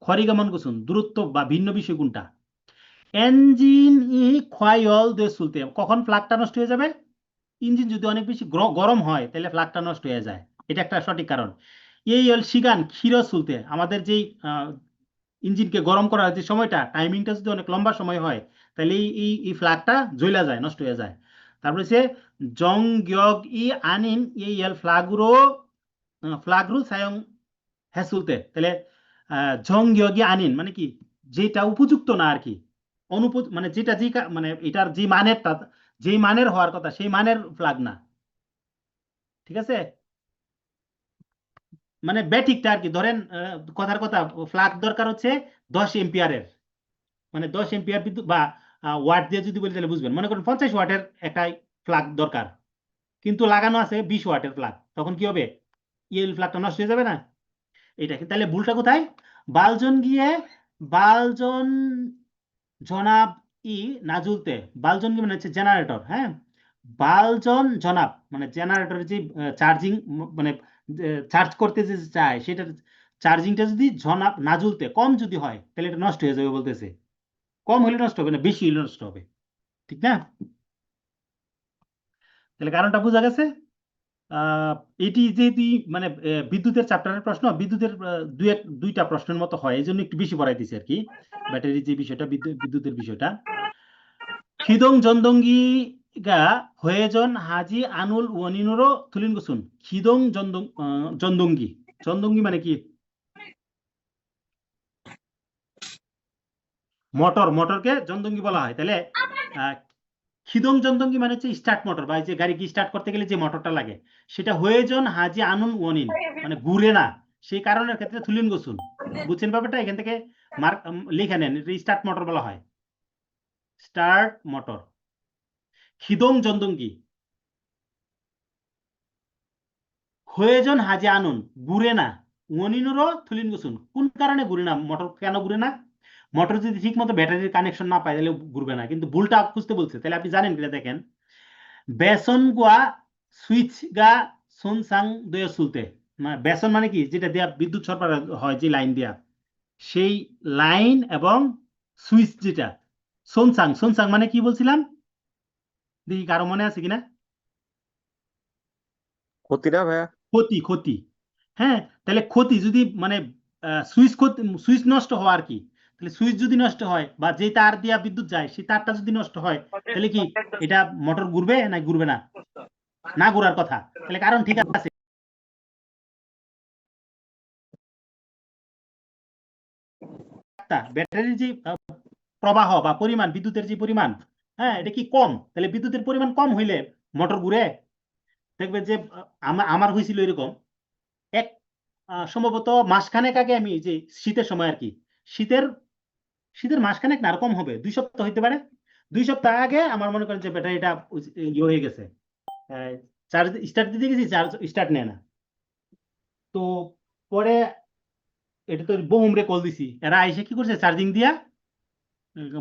[SPEAKER 1] খরিগামন কুসুন, দূরত্ব বা ভিন্ন বিষয় কোনটা? ইঞ্জিন ই খোয়াইল দে চলতে, কখন ফ্ল্যাগটা নষ্ট হয়ে যাবে? ইঞ্জিন যদি অনেক বেশি গরম হয় তাহলে ফ্ল্যাগটা নষ্ট হয়ে যায়, এটা একটা সঠিক কারণ। এই হল সিগান ক্ষীর চলতে, আমাদের যেই ইঞ্জিনকে গরম করার যে সময়টা, টাইমিংটা যদি অনেক লম্বা সময় হয় তাহলে এই ফ্ল্যাগটা জ্বলা যায়, নষ্ট হয়ে যায়। তারপরে হচ্ছে জং গিয়গ ই আনিন এই ফ্ল্যাগরু সায়ং হ্যাসুলতে। তাহলে জং গিয়গি আনিন মানে কি? যেটা উপযুক্ত না আর কি, মানে যেটা যে মানে এটার যে মানেরটা, যেই মানের হওয়ার কথা সেই মানের ফ্ল্যাগ না। ঠিক আছে, মানে ব্যাটিকটা আর কি। ধরেন কথার কথা, ফ্ল্যাগ দরকার হচ্ছে 10 এম্পিয়ারের, মানে 10 এম্পিয়ার বিদ্যুৎ বা ওয়াট দিয়ে যদি বলি তাহলে বুঝবেন। মনে করেন 50 ওয়াটের একটা ফ্ল্যাগ দরকার, কিন্তু লাগানো আছে 20 ওয়াটের ফ্ল্যাগ, তখন কি হবে? ইএল ফ্ল্যাগটা নষ্ট হয়ে যাবে না? এটা তাহলে ভুলটা কোথায়? বালজন গিয়ে বালজন জনাব ই নাজুলতে। বালজন কি মানে হচ্ছে জেনারেটর, হ্যাঁ। বালজন জনাব মানে জেনারেটরের যে চার্জিং, মানে চার্জ করতে যে চায় সেটার চার্জিংটা যদি জনাব নাজুলতে কম যদি হয় তাহলে এটা নষ্ট হয়ে যাবে বলতেছে। কম হলে নষ্ট হবে না, বেশি হলে নষ্ট হবে, ঠিক না? তাহলে কারণটা বোঝা গেছে। আহ এটি যেহেতু মানে বিদ্যুতের চ্যাপ্টারের প্রশ্ন, বিদ্যুতের দুইটা প্রশ্নের মতো হয়, এই জন্য একটু বেশি পড়াইতেছি আর কি। ব্যাটারির যে বিষয়টা, বিদ্যুতের বিষয়টা। খিদং জন্দঙ্গি গা হয়েজন হাজি আনুল ওয়ানিনুরো তুলিন গুসুন। খিদং জন্দঙ্গি, জন্দঙ্গি মানে কি? মোটর, মোটরকে জন্দঙ্গি বলা হয়। তাহলে খিদং জন্দঙ্গি মানে হচ্ছে স্টার্ট মোটর, বা যে গাড়ি কি স্টার্ট করতে গেলে যে মোটরটা লাগে সেটা হয়েজন হাজি আনুন ওয়ানিন, মানে ঘুরে না, সেই কারণের ক্ষেত্রে থুলিন গুসুন। বুঝছেন ব্যাপারটা? এখান থেকে মার্ক লিখে নেন, স্টার্ট মোটর বলা হয়, স্টার্ট মোটর। খিদং জন্দঙ্গি হয়েজন হাজি আনুন, ঘুরে না। ওয়ানিনুরও থুলিন গুসুন, কোন কারণে ঘুরে না? মোটর কেন ঘুরে না? মোটর যদি ঠিক মতো ব্যাটারির কানেকশন না পায় তাহলে ঘুরবে না, কিন্তু ভুলটা খুঁজতে বলছে। তাহলে আপনি জানেন কিনা দেখেন, বেসন গোয়া সুইচ গা সোনসাং দয়ে চলতে। মানে বেসন মানে কি? যেটা দেয়া বিদ্যুৎ সরবরাহ হয় যে লাইন দেয়া, সেই লাইন এবং সুইচ যেটা সোনসাং। সোনসাং মানে কি বলছিলাম দেখি, কারো মনে আছে কিনা?
[SPEAKER 6] ক্ষতিটা ভাইয়া।
[SPEAKER 1] ক্ষতি, ক্ষতি। হ্যাঁ, তাহলে ক্ষতি যদি মানে সুইচ নষ্ট হওয়া আর কি। তাহলে সুইচ যদি নষ্ট হয় বা যে তার দিয়া বিদ্যুৎ যায় সেই তারটা যদি নষ্ট হয় তাহলে কি এটা মোটর ঘুরবে না ঘুরবে না? না ঘুরার কথা। তাহলে কারণ ঠিক আছে। ব্যাটারির যে প্রবাহ বা পরিমাণ, বিদ্যুতের যে পরিমাণ, হ্যাঁ এটা কি কম? তাহলে বিদ্যুতের পরিমাণ কম হইলে মোটর ঘুরে। দেখবে যে আমার হয়েছিল এরকম, সম্ভবত মাসখানেক আগে আমি যে শীতের সময় আর কি, শীতের শীতের মাসখানেক না, আর কম হবে, 2 সপ্তাহ হইতে পারে। 2 সপ্তাহ আগে আমার মনে করেন যে ব্যাটারিটা ইয়ে হয়ে গেছে, চার্জ স্টার্ট দিতে গেছি, চার্জ স্টার্ট নেয় না। তো পরে এটা তো বহুমরে কল দিছি, এরা এসে কি করছে, চার্জিং দিয়া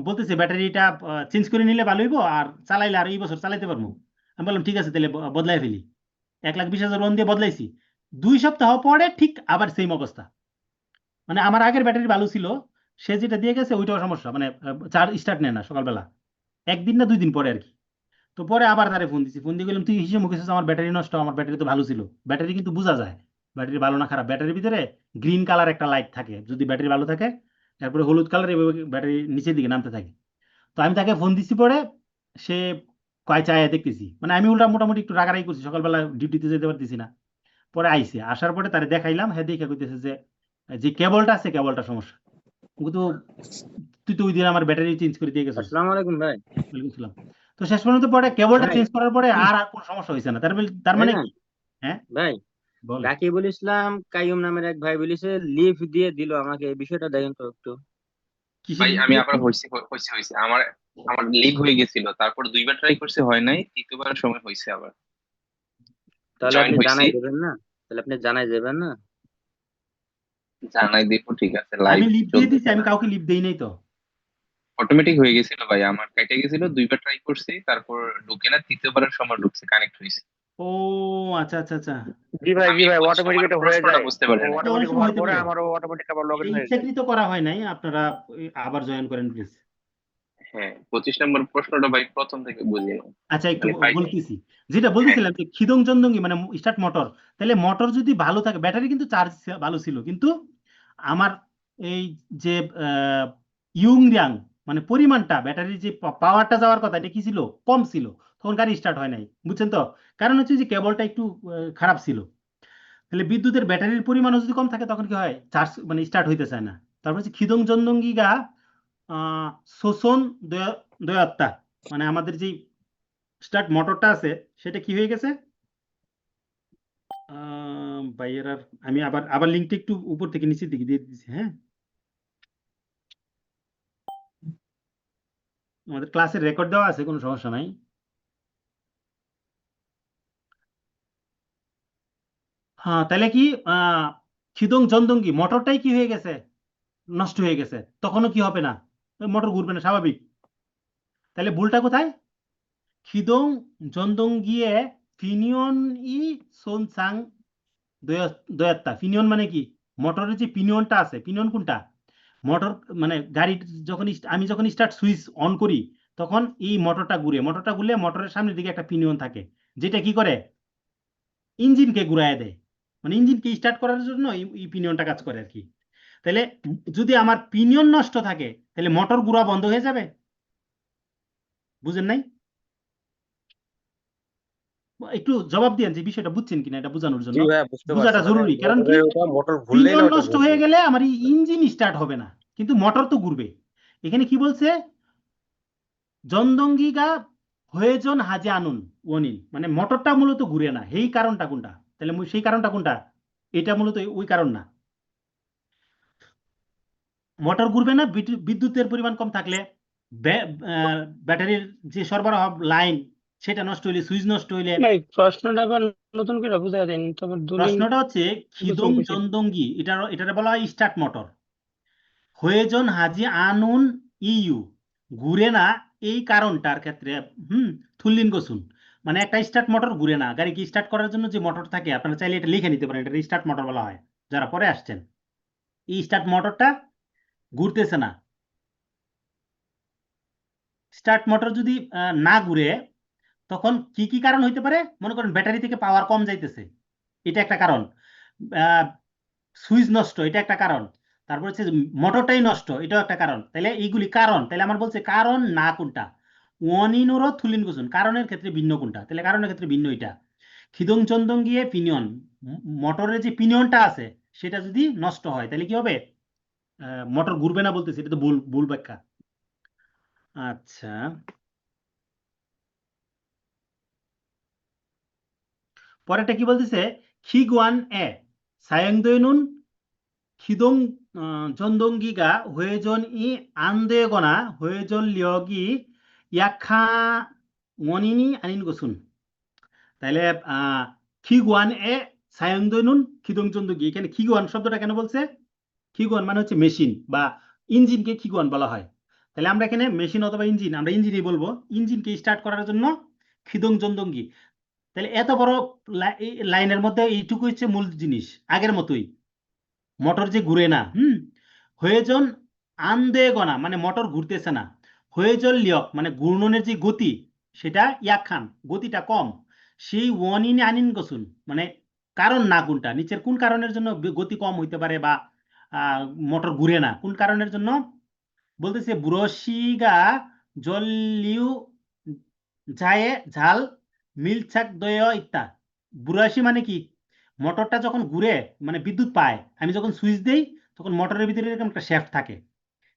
[SPEAKER 1] বলতেছে ব্যাটারিটা চেঞ্জ করে নিলে ভালো হইব, আর চালাইলে আর এই বছর চালাইতে পারবো। আমি বললাম ঠিক আছে, তাহলে বদলাই ফেলি। 1,20,000 ওয়ান দিয়ে বদলাইছি। 2 সপ্তাহ পরে ঠিক আবার সেম অবস্থা, মানে আমার আগের ব্যাটারি ভালো ছিল, সে যেটা দিয়ে গেছে ওইটাও সমস্যা, মানে চার্জ স্টার্ট নেয় না সকালবেলা, 1 দিন না 2 দিন পরে আর কি। তো পরে আবার তারে ফোন দিছি, ফোন দিয়ে গেলাম তুই হিসেবে মুখে আমার ব্যাটারি নষ্ট, আমার ব্যাটারি তো ভালো ছিল। ব্যাটারি কিন্তু বোঝা যায় ব্যাটারি ভালো না খারাপ, ব্যাটারির ভিতরে গ্রিন কালার একটা লাইট থাকে যদি ব্যাটারি ভালো থাকে, তারপরে হলুদ কালার এভাবে ব্যাটারি নিচের দিকে নামতে থাকে। তো আমি তাকে ফোন দিছি পরে, সে কয় চায় দেখতেছি, মানে আমি উল্টা মোটামুটি একটু রাগারাগি করছি, সকালবেলা ডিউটিতে যেতে পারতেছি না। পরে আইসে, আসার পরে তারে দেখাইলাম, হ্যাঁ দেখে কইতেছে যে যে কেবলটা আছে, কেবলটা সমস্যা। কিন্তু তুই তো ওই দিন আমার ব্যাটারি চেঞ্জ করে দিয়ে গেছিস।
[SPEAKER 6] আসসালামু আলাইকুম ভাই।
[SPEAKER 1] ওয়ালাইকুম সালাম। তো শেষ পর্যন্ত পরে কেবলটা
[SPEAKER 6] ভাই
[SPEAKER 1] চেঞ্জ করার পরে আর আর কোনো সমস্যা হয়েছে না, তার মানে
[SPEAKER 6] ভাইজান,
[SPEAKER 1] কি? হ্যাঁ
[SPEAKER 6] ভাই
[SPEAKER 1] বল।
[SPEAKER 6] রাকিবুল ইসলাম কাইয়ুম নামের এক ভাই বলেছে লিভ দিয়ে দিল আমাকে, এই বিষয়টা দেখেন তো একটু।
[SPEAKER 1] কিসের
[SPEAKER 5] ভাই
[SPEAKER 1] লিঙ্ক
[SPEAKER 5] আমি আবার
[SPEAKER 1] দিয়েছে?
[SPEAKER 5] হয়েছে আমার আমার লিক হয়ে গেছিল, তারপর 2বার ট্রাই করছে, হয় নাই, তৃতীয়বার সময় হয়েছে আবার।
[SPEAKER 6] তাহলে
[SPEAKER 5] জয়েন
[SPEAKER 6] আপনি
[SPEAKER 5] হয়েছি,
[SPEAKER 6] জানাই দেবেন না? তাহলে আপনি জানাই দেবেন না?
[SPEAKER 5] জানাই দেখো, ঠিক আছে, লাইভ
[SPEAKER 1] আমি লিভ দিয়ে দিছি,
[SPEAKER 5] চলতেছে
[SPEAKER 1] আমি
[SPEAKER 5] না,
[SPEAKER 1] কাউকে লিভ দেই নাই তো।
[SPEAKER 5] অটোমেটিক হয়ে গেছিল ভাই, আমার কেটে গেছিল, 2বার ট্রাই করছি, তারপর ঢুকে না, তৃতীয়বারের সময় ঢুকছে, কানেক্ট হয়েছে।
[SPEAKER 1] ও আচ্ছা আচ্ছা আচ্ছা।
[SPEAKER 5] আমি
[SPEAKER 2] জি ভাই
[SPEAKER 5] ওই
[SPEAKER 2] অটোমেটিক
[SPEAKER 5] সময়
[SPEAKER 2] এটা হয়ে
[SPEAKER 5] প্রশ্নটা
[SPEAKER 2] যায়,
[SPEAKER 5] বুঝতে
[SPEAKER 2] ও
[SPEAKER 5] পারি না।
[SPEAKER 1] এটা অনেক
[SPEAKER 2] অটোমেটিক
[SPEAKER 1] সময়
[SPEAKER 2] হওয়ার
[SPEAKER 1] হইতে
[SPEAKER 2] পরে
[SPEAKER 1] পারে,
[SPEAKER 2] আমারও অটোমেটিক আবার লগ ইন
[SPEAKER 1] এটা
[SPEAKER 2] হয়ে যায়।
[SPEAKER 1] ইচ্ছাকৃত করা হয় নাই, আপনারা আবার জয়েন করেন প্লিজ।
[SPEAKER 5] হ্যাঁ, 25 নম্বর প্রশ্নটা ভাই প্রথম থেকে বুঝি না,
[SPEAKER 1] আচ্ছা একটু
[SPEAKER 5] মানে পাই নাই।
[SPEAKER 1] বলতেছি, যেটা
[SPEAKER 5] হ্যাঁ,
[SPEAKER 1] বলতেছিলাম যে খিদং চন্দঙ্গি মানে স্টার্ট মোটর, তাহলে মোটর যদি ভালো থাকে, ব্যাটারি কিন্তু চার্জ ভালো ছিল, কিন্তু আমার এই যে ইয়ুংয়াং মানে পরিমাণটা, ব্যাটারির যে পাওয়ারটা যাওয়ার কথা, এটা কি ছিল, কম ছিল, তখন গাড়ি স্টার্ট হয় নাই, বুঝছেন তো? কারণ হচ্ছে যে কেবলটা একটু খারাপ ছিল। তাহলে বিদ্যুতের ব্যাটারির পরিমাণও যদি কম থাকে তখন কি হয়, চার্জ মানে স্টার্ট হইতে চায় না। তারপর হচ্ছে খিদং চন্দঙ্গি গা শোষণ দয়াত্তা, মানে আমাদের যে স্টার্ট মোটরটা আছে সেটা কি হয়ে গেছে, ভাইয়ের আর আমি আবার আবার লিঙ্কটা একটু উপর থেকে নিচের দিকে দিয়ে দিচ্ছি, হ্যাঁ আমাদের ক্লাসের রেকর্ড দেওয়া আছে, কোনো সমস্যা নাই। হ্যাঁ তাহলে কি খিদং চন্দঙ্গি মোটরটাই কি হয়ে গেছে, নষ্ট হয়ে গেছে, তখনও কি হবে না, মোটর ঘুরবে না স্বাভাবিক। তাহলে ভুলটা কোথায়, খিদং জন্দঙ্গিয়ে ফিনিয়ন ই সোনসাং দয়াত্তা। পিনিয়ন মানে কি, মোটরের যে পিনিয়নটা আছে, পিনিয়ন কোনটা, মোটর মানে গাড়ি যখন আমি যখন স্টার্ট সুইচ অন করি, তখন এই মোটরটা ঘুরে, মোটরটা ঘুরলে মোটরের সামনের দিকে একটা পিনিয়ন থাকে, যেটা কি করে ইঞ্জিনকে ঘুরায় দেয়, মানে ইঞ্জিনকে স্টার্ট করার জন্য এই পিনিয়নটা কাজ করে আর কি। তাহলে যদি আমার পিনিয়ন নষ্ট থাকে, তাহলে মোটর ঘুরা বন্ধ হয়ে যাবে, বুঝেন নাই? একটু জবাব দিয়েন যে বিষয়টা বুঝছেন কিনা, এটা বোঝানোর জন্য,
[SPEAKER 6] জি ভাই বুঝতে পারছি,
[SPEAKER 1] বোঝাটা
[SPEAKER 6] মানে
[SPEAKER 1] জরুরি। কারণ কি,
[SPEAKER 6] মোটরের ওটা মোটর ঘুরলেই না
[SPEAKER 1] পিনিয়ন
[SPEAKER 6] ওটা
[SPEAKER 1] নষ্ট
[SPEAKER 6] ঘুরবে।
[SPEAKER 1] হয়ে গেলে আমার এই ইঞ্জিন স্টার্ট হবে না, কিন্তু মোটর তো ঘুরবে। এখানে কি বলছে, জন্দঙ্গিগা হয়েজন হাজে আনুন ওনিন, মানে মোটরটা মূলত ঘুরে না, এই কারণটা কোনটা, তাহলে সেই কারণটা কোনটা, এটা মূলত ওই কারণ না। মোটর ঘুরবে না, বিদ্যুতের পরিমাণ কম থাকলে, ব্যাটারির যে সরবরাহ লাইন সেটা নষ্ট হইলে, সুইচ নষ্ট হইলে।
[SPEAKER 3] ভাই প্রশ্নটা আবার নতুন করে বুঝাই দেন, তোমার দলিল
[SPEAKER 1] প্রশ্নটা হচ্ছে খিদং
[SPEAKER 3] বুঝুন কিছু।
[SPEAKER 1] চন্দঙ্গি, এটারে বলা হয় স্টার্ট মোটর, হয়েজন হাজি আনুন ইউ, ঘুরে না এই কারণটার ক্ষেত্রে, হুম, থুল্লিন গোসুন, মানে একটা স্টার্ট মোটর ঘুরে না, গাড়িকে স্টার্ট করার জন্য যে মোটর থাকে, আপনারা চাইলে এটা লিখে নিতে পারেন, এটা স্টার্ট মোটর বলা হয়, যারা পরে আসছেন। এই স্টার্ট মোটরটা ঘুরতেছে না, স্টার্ট মোটর যদি না ঘুরে, তখন কি কি কারণ হইতে পারে, মনে করেন ব্যাটারি থেকে পাওয়ার কম যাইতেছে, এটা একটা কারণ, সুইচ নষ্ট, এটা একটা কারণ, তারপর হচ্ছে মোটরটাই নষ্ট, এটাও একটা কারণ। তাহলে এইগুলি কারণ, তাহলে আমার বলছে কারণ না কোনটা, ওয়ানিনোরও থুলিন গুছুন, কারণের ক্ষেত্রে ভিন্ন কোনটা, তাহলে কারণের ক্ষেত্রে ভিন্ন এটা। খিদং চন্দং গিয়ে পিনিয়ন, মোটরের যে পিনিয়নটা আছে সেটা যদি নষ্ট হয় তাহলে কি হবে, মোটর ঘুরবে না বলতেছে, এটা তো ভুল ভুল ব্যাখ্যা। আচ্ছা, পরেরটা কি বলতেছে, খিগুয়ান এ 사용되는 기동 전동기가 회전이 안 되거나 회전력이 약한 원인이 아닌 것은 তাহলে 기관에 사용되는 기동 전동기 এখানে 기관 শব্দটা কেন বলছে কিগুয়ান মানে হচ্ছে মেশিন বা ইঞ্জিনকে কিগুয়ান বলা হয় তাহলে আমরা এখানে মেশিন অথবা ইঞ্জিন আমরা ইঞ্জিনই বলবো ইঞ্জিনকে স্টার্ট করার জন্য খিদং জন্দঙ্গি তাহলে এত বড় লাইনের মধ্যে এইটুকু হচ্ছে মূল জিনিস আগের মতোই মোটর যে ঘুরে না হয়েজন আন্দেগনা মানে মোটর ঘুরতেছে না হয়েজল লিয়ক মানে ঘূর্ণনের যে গতি সেটা ইয়াখান গতিটা কম সেই ওয়ানিনে আনিন গসুন মানে কারণ না কোনটা নিচের কোন কারণের জন্য গতি কম হইতে পারে বা মোটর ঘুরে না কোন কারণের জন্য বলতেছে বুরশিগা জলিউ যায় ঝাল মিলছাক দয় ইত্যা বুরাশি মানে কি মোটরটা যখন ঘুরে মানে বিদ্যুৎ পায় আমি যখন সুইচ দেই তখন মোটরের ভিতরে এরকম একটা শ্যাফট থাকে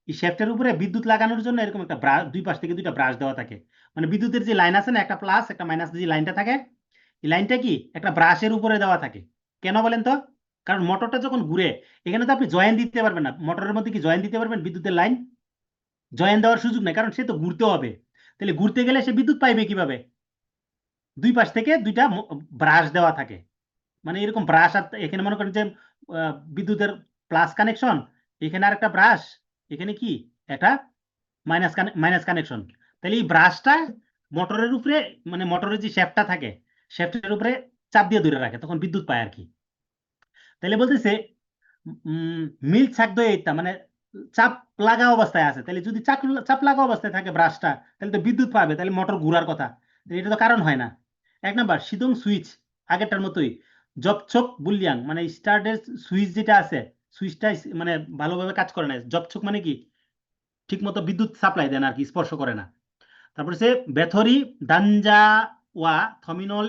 [SPEAKER 1] এই শ্যাফটের উপরে বিদ্যুৎ লাগানোর জন্য এরকম একটা দুই পাশ থেকে দুইটা ব্রাশ দেওয়া থাকে মানে বিদ্যুতের যে লাইন আছে না একটা প্লাস একটা মাইনাস যে লাইনটা থাকে এই লাইনটা কি একটা ব্রাশের উপরে দেওয়া থাকে কেন বলেন তো কারণ মোটরটা যখন ঘুরে এখানে তো আপনি জয়েন দিতে পারবেন না মোটরের মধ্যে কি জয়েন দিতে পারবেন বিদ্যুতের লাইন জয়েন দেওয়ার সুযোগ নেই কারণ সে তো ঘুরতে হবে তাহলে ঘুরতে গেলে সে বিদ্যুৎ পাইবে কিভাবে দুই পাশ থেকে দুইটা ব্রাশ দেওয়া থাকে মানে এরকম ব্রাশ এখানে মনে করেন যে বিদ্যুতের প্লাস কানেকশন এখানে আর একটা ব্রাশ এখানে কি একটা মাইনাস কানেকশন তাহলে এই ব্রাশটা মোটরের উপরে মানে মোটরের যে শ্যাফটটা থাকে শ্যাফটের উপরে চাপ দিয়ে ধরে রাখে তখন বিদ্যুৎ পায় আর কি তাহলে বলতেছে মিল ছাক দয়ে ইত্যা মানে চাপ লাগা অবস্থায় আছে তাহলে যদি চাপ লাগা অবস্থায় থাকে ব্রাশটা তাহলে তো বিদ্যুৎ পাবে তাহলে মোটর ঘুরার কথা এটা তো কারণ হয় না এক নাম্বার সিদং সুইচ আগেরটার মতোই জপছক বুলিয়াং মানে স্টার্টের সুইচ যেটা আছে সুইচটা মানে ভালোভাবে কাজ করে না জপছক মানে কি ঠিক মতো বিদ্যুৎ সাপ্লাই দেয় না আর কি স্পর্শ করে না তারপরে সে বেথরি দাঞ্জা ওয়া থমিনল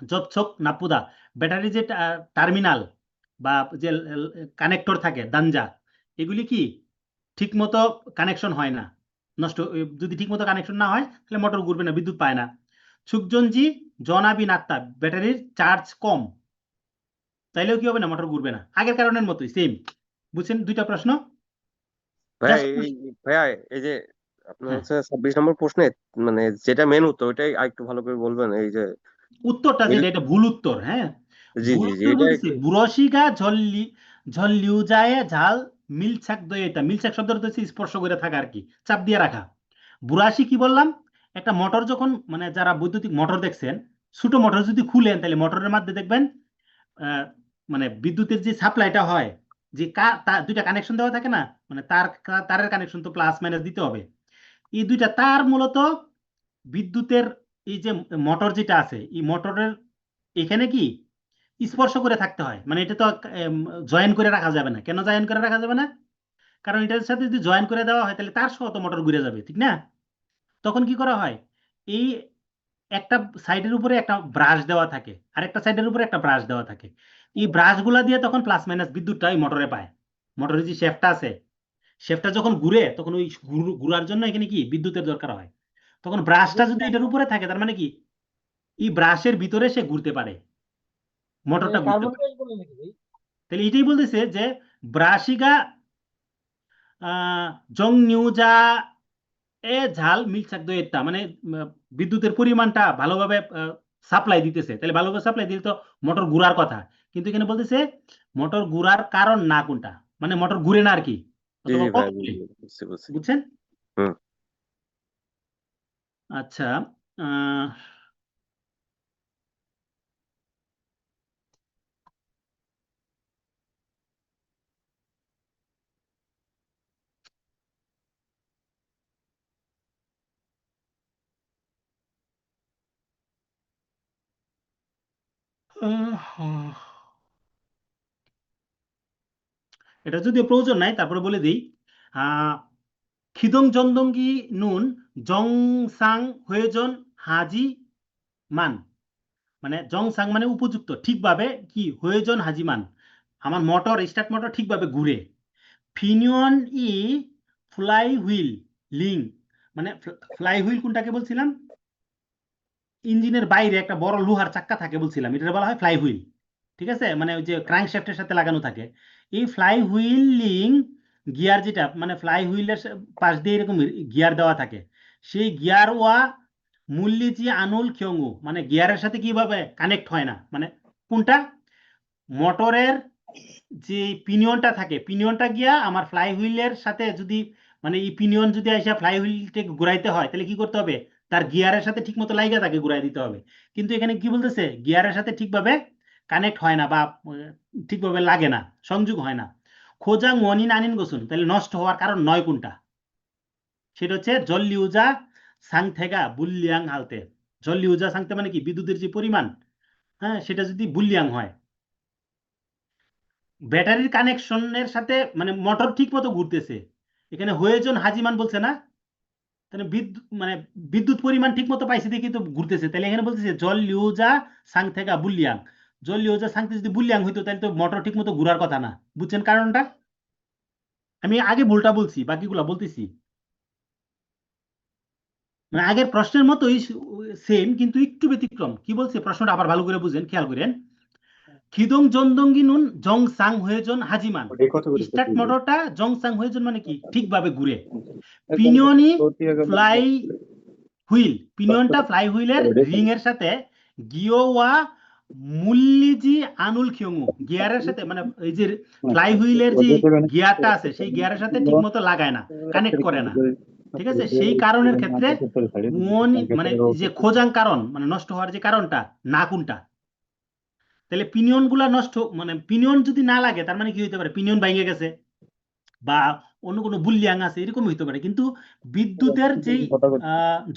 [SPEAKER 1] জপছক নাপুদা ব্যাটারি যে টার্মিনাল বা যে কানেক্টর থাকে দাঞ্জা এগুলি কি ঠিক মতো কানেকশন হয় না নষ্ট যদি ঠিক মতো কানেকশন না হয় তাহলে মোটর ঘুরবে না বিদ্যুৎ পায় না সুকজনজি জনাবি নাত্তা ব্যাটারির চার্জ কম তাইলেও কি হবে না মোটর ঘুরবে না আগের কারণের মতোই সেম বুঝছেন দুইটা প্রশ্ন
[SPEAKER 7] ভাইয়া
[SPEAKER 1] Just-
[SPEAKER 7] ভাইয়া এই যে আপনার
[SPEAKER 1] হ্যাঁ।
[SPEAKER 7] হচ্ছে 26 নম্বর প্রশ্নে মানে যেটা মেন উত্তর ওইটাই আরেকটু ভালো করে বলবেন এই যে
[SPEAKER 1] উত্তরটা যেটা এটা ভুল উত্তর হ্যাঁ
[SPEAKER 7] জি
[SPEAKER 1] ভুল
[SPEAKER 7] জি জি
[SPEAKER 1] উত্তর
[SPEAKER 7] এটা
[SPEAKER 1] বলতেছে বুরশিগা ঝল্লিউ যায় ঝাল মিলছাক দয়ে এটা মিলছাক শব্দটা হচ্ছে স্পর্শ করে থাকা আর কি চাপ দিয়ে রাখা বুরাশি কি বললাম একটা মোটর যখন মানে যারা বৈদ্যুতিক মোটর দেখছেন ছোট মোটর যদি খুলেন তাহলে মোটরের মধ্যে দেখবেন মানে বিদ্যুতের যে সাপ্লাইটা হয় যে দুইটা কানেকশন দেওয়া থাকে না মানে তারের কানেকশন তো প্লাস মাইনাস দিতে হবে এই দুইটা তার মূলত বিদ্যুতের এই যে মোটর যেটা আছে এই মোটরের এখানে কি স্পর্শ করে থাকতে হয় মানে এটা তো জয়েন করে রাখা যাবে না কেন জয়েন করে রাখা যাবে না কারণ এটার সাথে যদি জয়েন করে দেওয়া হয় তাহলে তার সহ তো মোটর ঘুরে যাবে ঠিক না তখন কি করা হয় এই একটা সাইডের উপরে একটা ব্রাশ দেওয়া থাকে আর একটা সাইডের উপরে একটা ব্রাশ দেওয়া থাকে এই ব্রাশগুলা দিয়ে তখন প্লাস মাইনাস বিদ্যুৎটা ওই মোটরে পায় মোটরের যে শেফটটা আছে শেফটটা যখন ঘুরে তখন ওই ঘুরার জন্য এখানে কি বিদ্যুতের দরকার হয় তখন ব্রাশটা যদি এটার উপরে থাকে তার মানে কি এই ব্রাশের ভিতরে সে ঘুরতে পারে মোটরটা ঘুরতে পারে তাহলে এটাই বলতেছে যে ব্রাশিগা জং নিউজা ঝাল মিলছাক দইয়েরটা মানে বিদ্যুতের পরিমাণটা ভালোভাবে সাপ্লাই দিতেছে তাহলে ভালোভাবে সাপ্লাই দিলে তো মোটর ঘুরার কথা কিন্তু এখানে বলতেছে মোটর ঘুরার কারণ না কোনটা মানে মোটর ঘুরে না আর কি
[SPEAKER 7] জি
[SPEAKER 1] অথবা
[SPEAKER 7] জি
[SPEAKER 1] কম
[SPEAKER 7] ভাই
[SPEAKER 1] ঘুরে।
[SPEAKER 7] বুঝছি বুঝছি
[SPEAKER 1] বুঝছেন
[SPEAKER 7] হুম।
[SPEAKER 1] আচ্ছা আহ এটা যদিও প্রয়োজন নাই তারপরে বলে দিই খিদং জন্দঙ্গি নুন জংসাং হয়েজন হাজি মান মানে জংসাং মানে উপযুক্ত ঠিকভাবে কি হয়েজন হাজিমান আমার মোটর স্টার্ট মোটর ঠিকভাবে ঘুরে ফিনিয়ন ই ফ্লাই হুইল লিং মানে ফ্লাই হুইল কোনটাকে বলছিলাম ইঞ্জিনের বাইরে একটা বড় লোহার চাক্কা থাকে বলছিলাম এটা বলা হয় ফ্লাই হুইল ঠিক আছে, মানে ওই যে ক্র্যাঙ্কশ্যাফটের সাথে লাগানো থাকে। এই ফ্লাই হুইলিং গিয়ার যেটা, মানে ফ্লাই হুইলের পাশ দিয়ে এরকম গিয়ার দেওয়া থাকে, সেই গিয়ার ওয়া মূল্যজি আনুল খিয়ংউ, মানে গিয়ারের সাথে কিভাবে কানেক্ট হয় না, মানে কোনটা, মোটরের যে পিনিয়নটা থাকে, পিনিয়নটা গিয়া আমার ফ্লাই হুইলের সাথে যদি, মানে এই পিনিয়ন যদি এসে ফ্লাই হুইলটাকে ঘুরাইতে হয়, তাহলে কি করতে হবে, তার গিয়ারের সাথে ঠিক মতো লাইগা তাকে ঘুরাই দিতে হবে। কিন্তু এখানে কি বলতেছে, গিয়ারের সাথে ঠিকভাবে কানেক্ট হয় না, বা ঠিকভাবে লাগে না, সংযোগ হয় না। খোঁজা মনিন আনিন গোসুন, তাহলে নষ্ট হওয়ার কারণ নয় কোনটা, সেটা হচ্ছে জল্লিউজা সাংথেগা বুল্লিয়াং হালতে। জল্লিউজা সাংতে মানে কি, বিদ্যুতের যে পরিমাণ, হ্যাঁ, সেটা যদি বুল্লিয়াং হয়, ব্যাটারির কানেকশনের সাথে, মানে মোটর ঠিক মতো ঘুরতেছে, এখানে হয়েজন হাজিমান বলছে না, তাহলে বিদ্যুৎ, মানে বিদ্যুৎ পরিমাণ ঠিক মতো পাইছে দেখি তো ঘুরতেছে, তাহলে এখানে বলতেছে জল লিউজা সাং থেকে বুলিয়াং। জল লিউজা সাংতে যদি বুলিয়াং হইতো তাহলে তো মোটর ঠিক মতো ঘুরার কথা না। বুঝছেন কারণটা? আমি আগে ভুলটা বলছি, বাকিগুলা বলতেছি, মানে আগের প্রশ্নের মতোই সেম, কিন্তু একটু ব্যতিক্রম। কি বলছে প্রশ্নটা আবার ভালো করে বুঝেন, খেয়াল করেন। খিদং জন্দঙ্গি নুন জং সাং হয়েজন হাজিমান, স্টার্ট মোটরটা জং সাং হয়েজন মানে কি, ঠিকভাবে ঘুরে। পিনিয়নি ফ্লাই হুইল, পিনিয়নটা ফ্লাই হুইলের রিং এর সাথে গিয়োওয়া মুল্লিজি আনুল খিয়ংউ, গিয়ারের সাথে, মানে এই যে ফ্লাই হুইলের যে গিয়ারটা আছে সেই গিয়ারের সাথে ঠিকমতো লাগায় না, কানেক্ট করে না। ঠিক আছে, সেই কারণের ক্ষেত্রে মানে যে খোঁজাং কারণ, মানে নষ্ট হওয়ার যে কারণটা না কোনটা, তাহলে পিনিয়ন গুলা নষ্ট, মানে পিনিয়ন যদি না লাগে তার মানে কি হইতে পারে, পিনিয়ন ভেঙে গেছে বা অন্য কোনো বুল্লিয়াং আছে, এরকম হইতে পারে। কিন্তু বিদ্যুতের যেই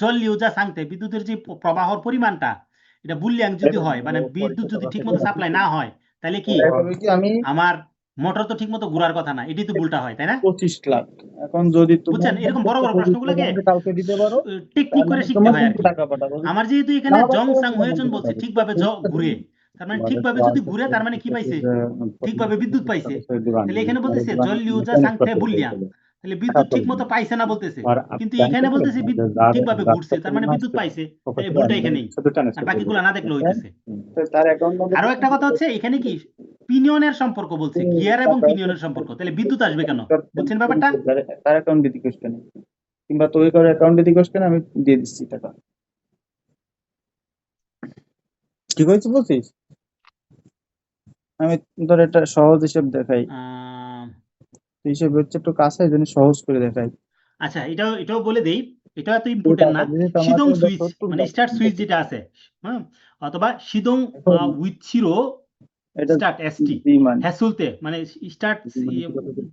[SPEAKER 1] জল লিউজা সাংতে, বিদ্যুতের যে প্রবাহর পরিমাণটা, এটা বুল্লিয়াং যদি হয়, মানে বিদ্যুৎ যদি ঠিকমতো সাপ্লাই না হয়, তাহলে কি
[SPEAKER 2] আমি
[SPEAKER 1] আমার মোটর তো ঠিকমতো ঘোরার কথা না, এটাই তো ভুলটা হয়, তাই না?
[SPEAKER 2] 25 লাখ, এখন যদি তুমি
[SPEAKER 1] বুঝছেন, এরকম বড় বড় প্রশ্নগুলোকে
[SPEAKER 2] কালকে দিতে পারো,
[SPEAKER 1] টেকনিক করে শিখতে
[SPEAKER 2] তোমার
[SPEAKER 1] হয় আর
[SPEAKER 2] কিন্তু
[SPEAKER 1] কি।
[SPEAKER 2] টাকা পাঠাবো।
[SPEAKER 1] আমার যেহেতু এখানে জং সাং হয়েজন বলছে, ঠিকভাবে ঘুরে, তার মানে ঠিকভাবে যদি ঘুরে তার মানে কি পাইছে, ঠিকভাবে বিদ্যুৎ পাইছে। তাহলে এখানে বলতেছে জল লিউজা সাংথে বুল্লিয়াং, তাহলে বিদ্যুৎ ঠিক মতো পাইছে না বলতেছে, কিন্তু এখানে বলতেছে ঠিকভাবে ঘুরছে, তার মানে বিদ্যুৎ পাইছে। তাহলে ভুলটা এখানেই, আর বাকিগুলো না দেখলে হইতেছে।
[SPEAKER 2] তার অ্যাকাউন্ট
[SPEAKER 1] আরো একটা কথা হচ্ছে, এখানে কি পিনিয়নের সম্পর্ক বলছে, গিয়ার এবং পিনিয়নের সম্পর্ক, তাহলে বিদ্যুৎ আসবে কেন? বুঝছেন ব্যাপারটা?
[SPEAKER 2] তার অ্যাকাউন্ট দিতে কোশ্চেন, কিংবা তুই করে অ্যাকাউন্ট দিতে কোশ্চেন, আমি দিয়ে দিচ্ছি টাকা। ঠিক হয়েছে বলছিস? আমি ধর একটা সহজ হিসেব দেখাই, হিসেব হচ্ছে একটু কাছে, এই জন্য সহজ করে দেখাই।
[SPEAKER 1] আচ্ছা, এটাও বলে দেই, এটা এত ইম্পর্টেন্ট না। সিদং সুইচ, মানে স্টার্ট সুইচ যেটা আছে, হ্যাঁ, অথবা সিদং উইথ জিরো স্টার্ট এসটি হ্যাসুলতে, মানে স্টার্ট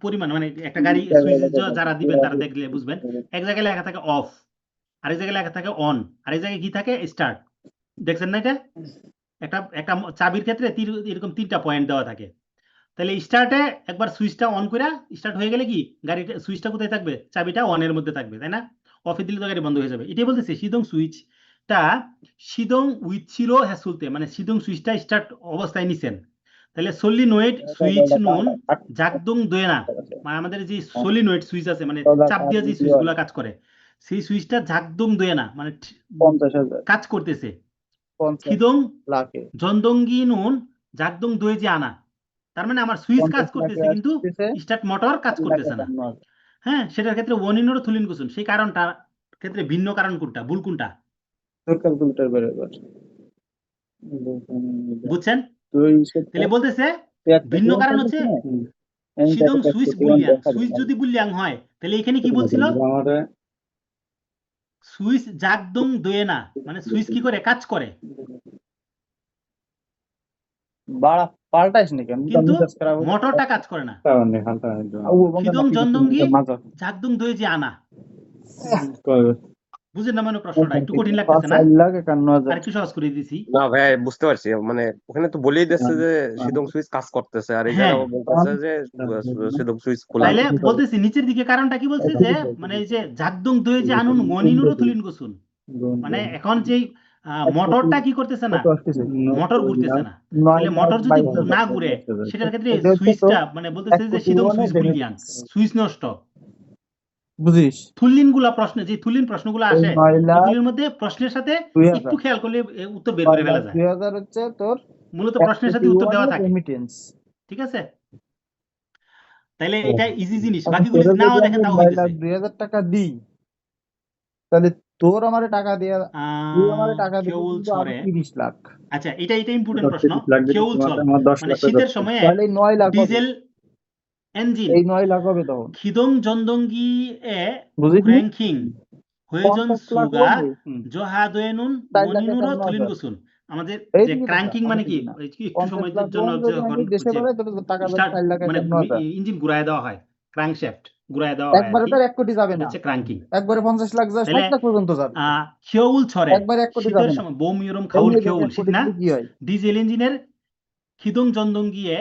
[SPEAKER 1] পরিমাণ, মানে একটা গাড়ি সুইচ যারা দিবেন তারা দেখলে বুঝবেন, এক জায়গায় লেখা থাকে অফ, আরেক জায়গায় লেখা থাকে অন, আরেক জায়গায় কি থাকে স্টার্ট। দেখছেন না এটা? একটা একটা চাবির ক্ষেত্রে এরকম 3টা পয়েন্ট দেওয়া থাকে। তাহলে স্টার্টে একবার সুইচটা অন করে স্টার্ট হয়ে গেলে কি, গাড়িটা সুইচটা কোথায় থাকবে, চাবিটা অনের মধ্যে থাকবে, তাই না? অফে দিলে তো গাড়ি বন্ধ হয়ে যাবে। এটাই বলতেছে সিদং সুইচটা সিদং উইথ জিরো হ্যাসুলতে, মানে সিদং সুইচটা স্টার্ট অবস্থায় নিছেন। তাহলে সলিনয়েড সুইচ নুন জাগদুং দোয়েনা, মানে আমাদের যে সলিনয়েড সুইচ আছে, মানে চাপ দিয়ে যে সুইচগুলো কাজ করে, সেই সুইচটা জাগদুং দোয়েনা, মানে
[SPEAKER 2] 50,000
[SPEAKER 1] কাজ করতেছে।
[SPEAKER 2] 50
[SPEAKER 1] খিদং
[SPEAKER 2] লাখে
[SPEAKER 1] জন্দঙ্গি নুন জাগদুং দোয়ে যে আনা, তার মানে আমার সুইচ কাজ
[SPEAKER 2] 50
[SPEAKER 1] করতেছে
[SPEAKER 2] লাখে
[SPEAKER 1] কিন্তু
[SPEAKER 2] আসতেছে,
[SPEAKER 1] স্টার্ট মোটর কাজ করতেছে না। হ্যাঁ, সেটার ক্ষেত্রে ওয়ানিনোর থুলিন কুসুন, সেই কারণটা ক্ষেত্রে ভিন্ন কারণ কোনটা, ভুল কোনটা?
[SPEAKER 2] তোর ক্যালকুলেটর বেরোবে।
[SPEAKER 1] বুঝছেন?
[SPEAKER 2] তুই
[SPEAKER 1] তাহলে বলতেছে ভিন্ন কারণ হচ্ছে সিদং সুইচ বুলিয়াং, সুইচ যদি বুলিয়াং হয় তাহলে এখানে কি বলছিল, সুইচ জাগদুং দোয়ে না, মানে সুইচ কি করে, কাজ করে,
[SPEAKER 2] বাড়া পাল্টাইস না কেন,
[SPEAKER 1] কিন্তু মোটরটা কাজ করে না। খিদং জন্দঙ্গি জাগদুং দোয়ে যে আনা, বুঝেন না মানে প্রশ্নটা একটু কঠিন লাগতেছে না?
[SPEAKER 2] 5,51,000
[SPEAKER 1] আর একটু সহজ করে দিছি।
[SPEAKER 7] না ভাই, বুঝতে পারছি, মানে ওখানে তো বলেই দিচ্ছে যে সিদং সুইচ কাজ করতেছে, আর এখানে
[SPEAKER 1] হ্যাঁ,
[SPEAKER 7] আবার বলতেছে যে সিদং সুইচ খোলা
[SPEAKER 1] তাইলে
[SPEAKER 7] আছে।
[SPEAKER 1] বলতেছি নিচের দিকে কারণটা কি বলছে, যে মানে এই যে জাগদুং দোয়ে যে আনুন মনিনুরও তুলিন গোসুন, মানে এখন যেই মোটরটা কি করতেছে না, মোটর ঘুরতেছে না। তাহলে মোটর যদি না ঘুরে, সেটার ক্ষেত্রে সুইচটা, মানে বলতেছে যে সিদং সুইচ বুলিয়ান, সুইচ নষ্ট।
[SPEAKER 2] বুঝিস?
[SPEAKER 1] থুলিন গুলা প্রশ্নে, যে থুলিন প্রশ্নগুলো আসে,
[SPEAKER 2] 9,00,000
[SPEAKER 1] এগুলোর মধ্যে প্রশ্নের সাথে
[SPEAKER 2] 2,000
[SPEAKER 1] একটু খেয়াল করলে উত্তর বের করে ফেলা যায়।
[SPEAKER 2] 2,000 হচ্ছে তোর
[SPEAKER 1] মূলত
[SPEAKER 2] এক
[SPEAKER 1] প্রশ্নের সাথে
[SPEAKER 2] কোটি
[SPEAKER 1] উত্তর
[SPEAKER 2] ওয়ান
[SPEAKER 1] দেওয়া
[SPEAKER 2] এর
[SPEAKER 1] থাকে,
[SPEAKER 2] রেমিটেন্স।
[SPEAKER 1] ঠিক আছে? তাইলে এটা ইজি জিনিস,
[SPEAKER 2] এখন
[SPEAKER 1] বাকিগুলো
[SPEAKER 2] তোরে
[SPEAKER 1] যদি নাও
[SPEAKER 2] যদি
[SPEAKER 1] দেখেন
[SPEAKER 2] আমি
[SPEAKER 1] তাও
[SPEAKER 2] 9 লাখ
[SPEAKER 1] হইতেছে।
[SPEAKER 2] 2,000 টাকা দিই, তাহলে তোর আমারে টাকা দেয়া, তুই আমারে টাকা দিবি
[SPEAKER 1] খেউল
[SPEAKER 2] কিন্তু আরো
[SPEAKER 1] ছড়ে,
[SPEAKER 2] 30 লাখ।
[SPEAKER 1] আচ্ছা এটা ইম্পর্টেন্ট প্রশ্ন।
[SPEAKER 7] 30 লাখ দিতে
[SPEAKER 1] খেউল
[SPEAKER 7] তোমার
[SPEAKER 1] ছল
[SPEAKER 7] আমার 10
[SPEAKER 1] মানে
[SPEAKER 7] লাখ
[SPEAKER 1] শীতের
[SPEAKER 7] টাকা
[SPEAKER 1] সময়ে
[SPEAKER 2] তাহলে 9 লাখ হবে।
[SPEAKER 1] ডিজেল ইঞ্জিন
[SPEAKER 2] এই 9 লাখ হবে তখন,
[SPEAKER 1] খিদং জন্দঙ্গি এ
[SPEAKER 2] বুঝিস?
[SPEAKER 1] ক্র্যাঙ্কিং হয়েজন
[SPEAKER 2] 50 লাখ
[SPEAKER 1] সুগা
[SPEAKER 2] হবে।
[SPEAKER 1] জহাদয়েনুন
[SPEAKER 2] 4 লাখ
[SPEAKER 1] মনিনুরো
[SPEAKER 2] 51,000।
[SPEAKER 1] থলিনগুসুন। আমাদের
[SPEAKER 2] এই
[SPEAKER 1] যে
[SPEAKER 2] দিকে কথা,
[SPEAKER 1] ক্র্যাঙ্কিং
[SPEAKER 2] মাথা
[SPEAKER 1] মানে কি,
[SPEAKER 2] ঠিক না।
[SPEAKER 1] এই যে একটু
[SPEAKER 2] 50
[SPEAKER 1] সময়ের
[SPEAKER 2] লাখ
[SPEAKER 1] জন্য
[SPEAKER 2] ওয়ান যদি
[SPEAKER 1] যখন
[SPEAKER 2] আমি দেশে
[SPEAKER 1] যে
[SPEAKER 2] বেড়াই, তোর টাকা যাবে
[SPEAKER 1] স্টার্ট
[SPEAKER 2] 4 লাখ
[SPEAKER 1] মানে
[SPEAKER 2] 51,000।
[SPEAKER 1] ইঞ্জিন ঘুরায় দেওয়া হয়, ক্র্যাঙ্কশ্যাফট ঘুরায় দেওয়া হয় আর
[SPEAKER 2] একবারে
[SPEAKER 1] কি,
[SPEAKER 2] তো আর 1 কোটি যাবে
[SPEAKER 1] এটা
[SPEAKER 2] না,
[SPEAKER 1] হচ্ছে ক্র্যাঙ্কিং।
[SPEAKER 2] একবারে 50 লাখ যায়,
[SPEAKER 1] তাহলে
[SPEAKER 2] 60 লাখ পর্যন্ত যাবে।
[SPEAKER 1] খেউল ছড়ে
[SPEAKER 2] একবারে 1 কোটি
[SPEAKER 1] শীতের
[SPEAKER 2] যাবে না।
[SPEAKER 1] সময় বোম ইউরম খাউল
[SPEAKER 2] এমনি দেখ
[SPEAKER 1] খেউল
[SPEAKER 2] 1
[SPEAKER 1] শীত
[SPEAKER 2] কোটি
[SPEAKER 1] না,
[SPEAKER 2] দিলে কি হয়?
[SPEAKER 1] ডিজেল ইঞ্জিনের খিদং জন্দঙ্গিয়ে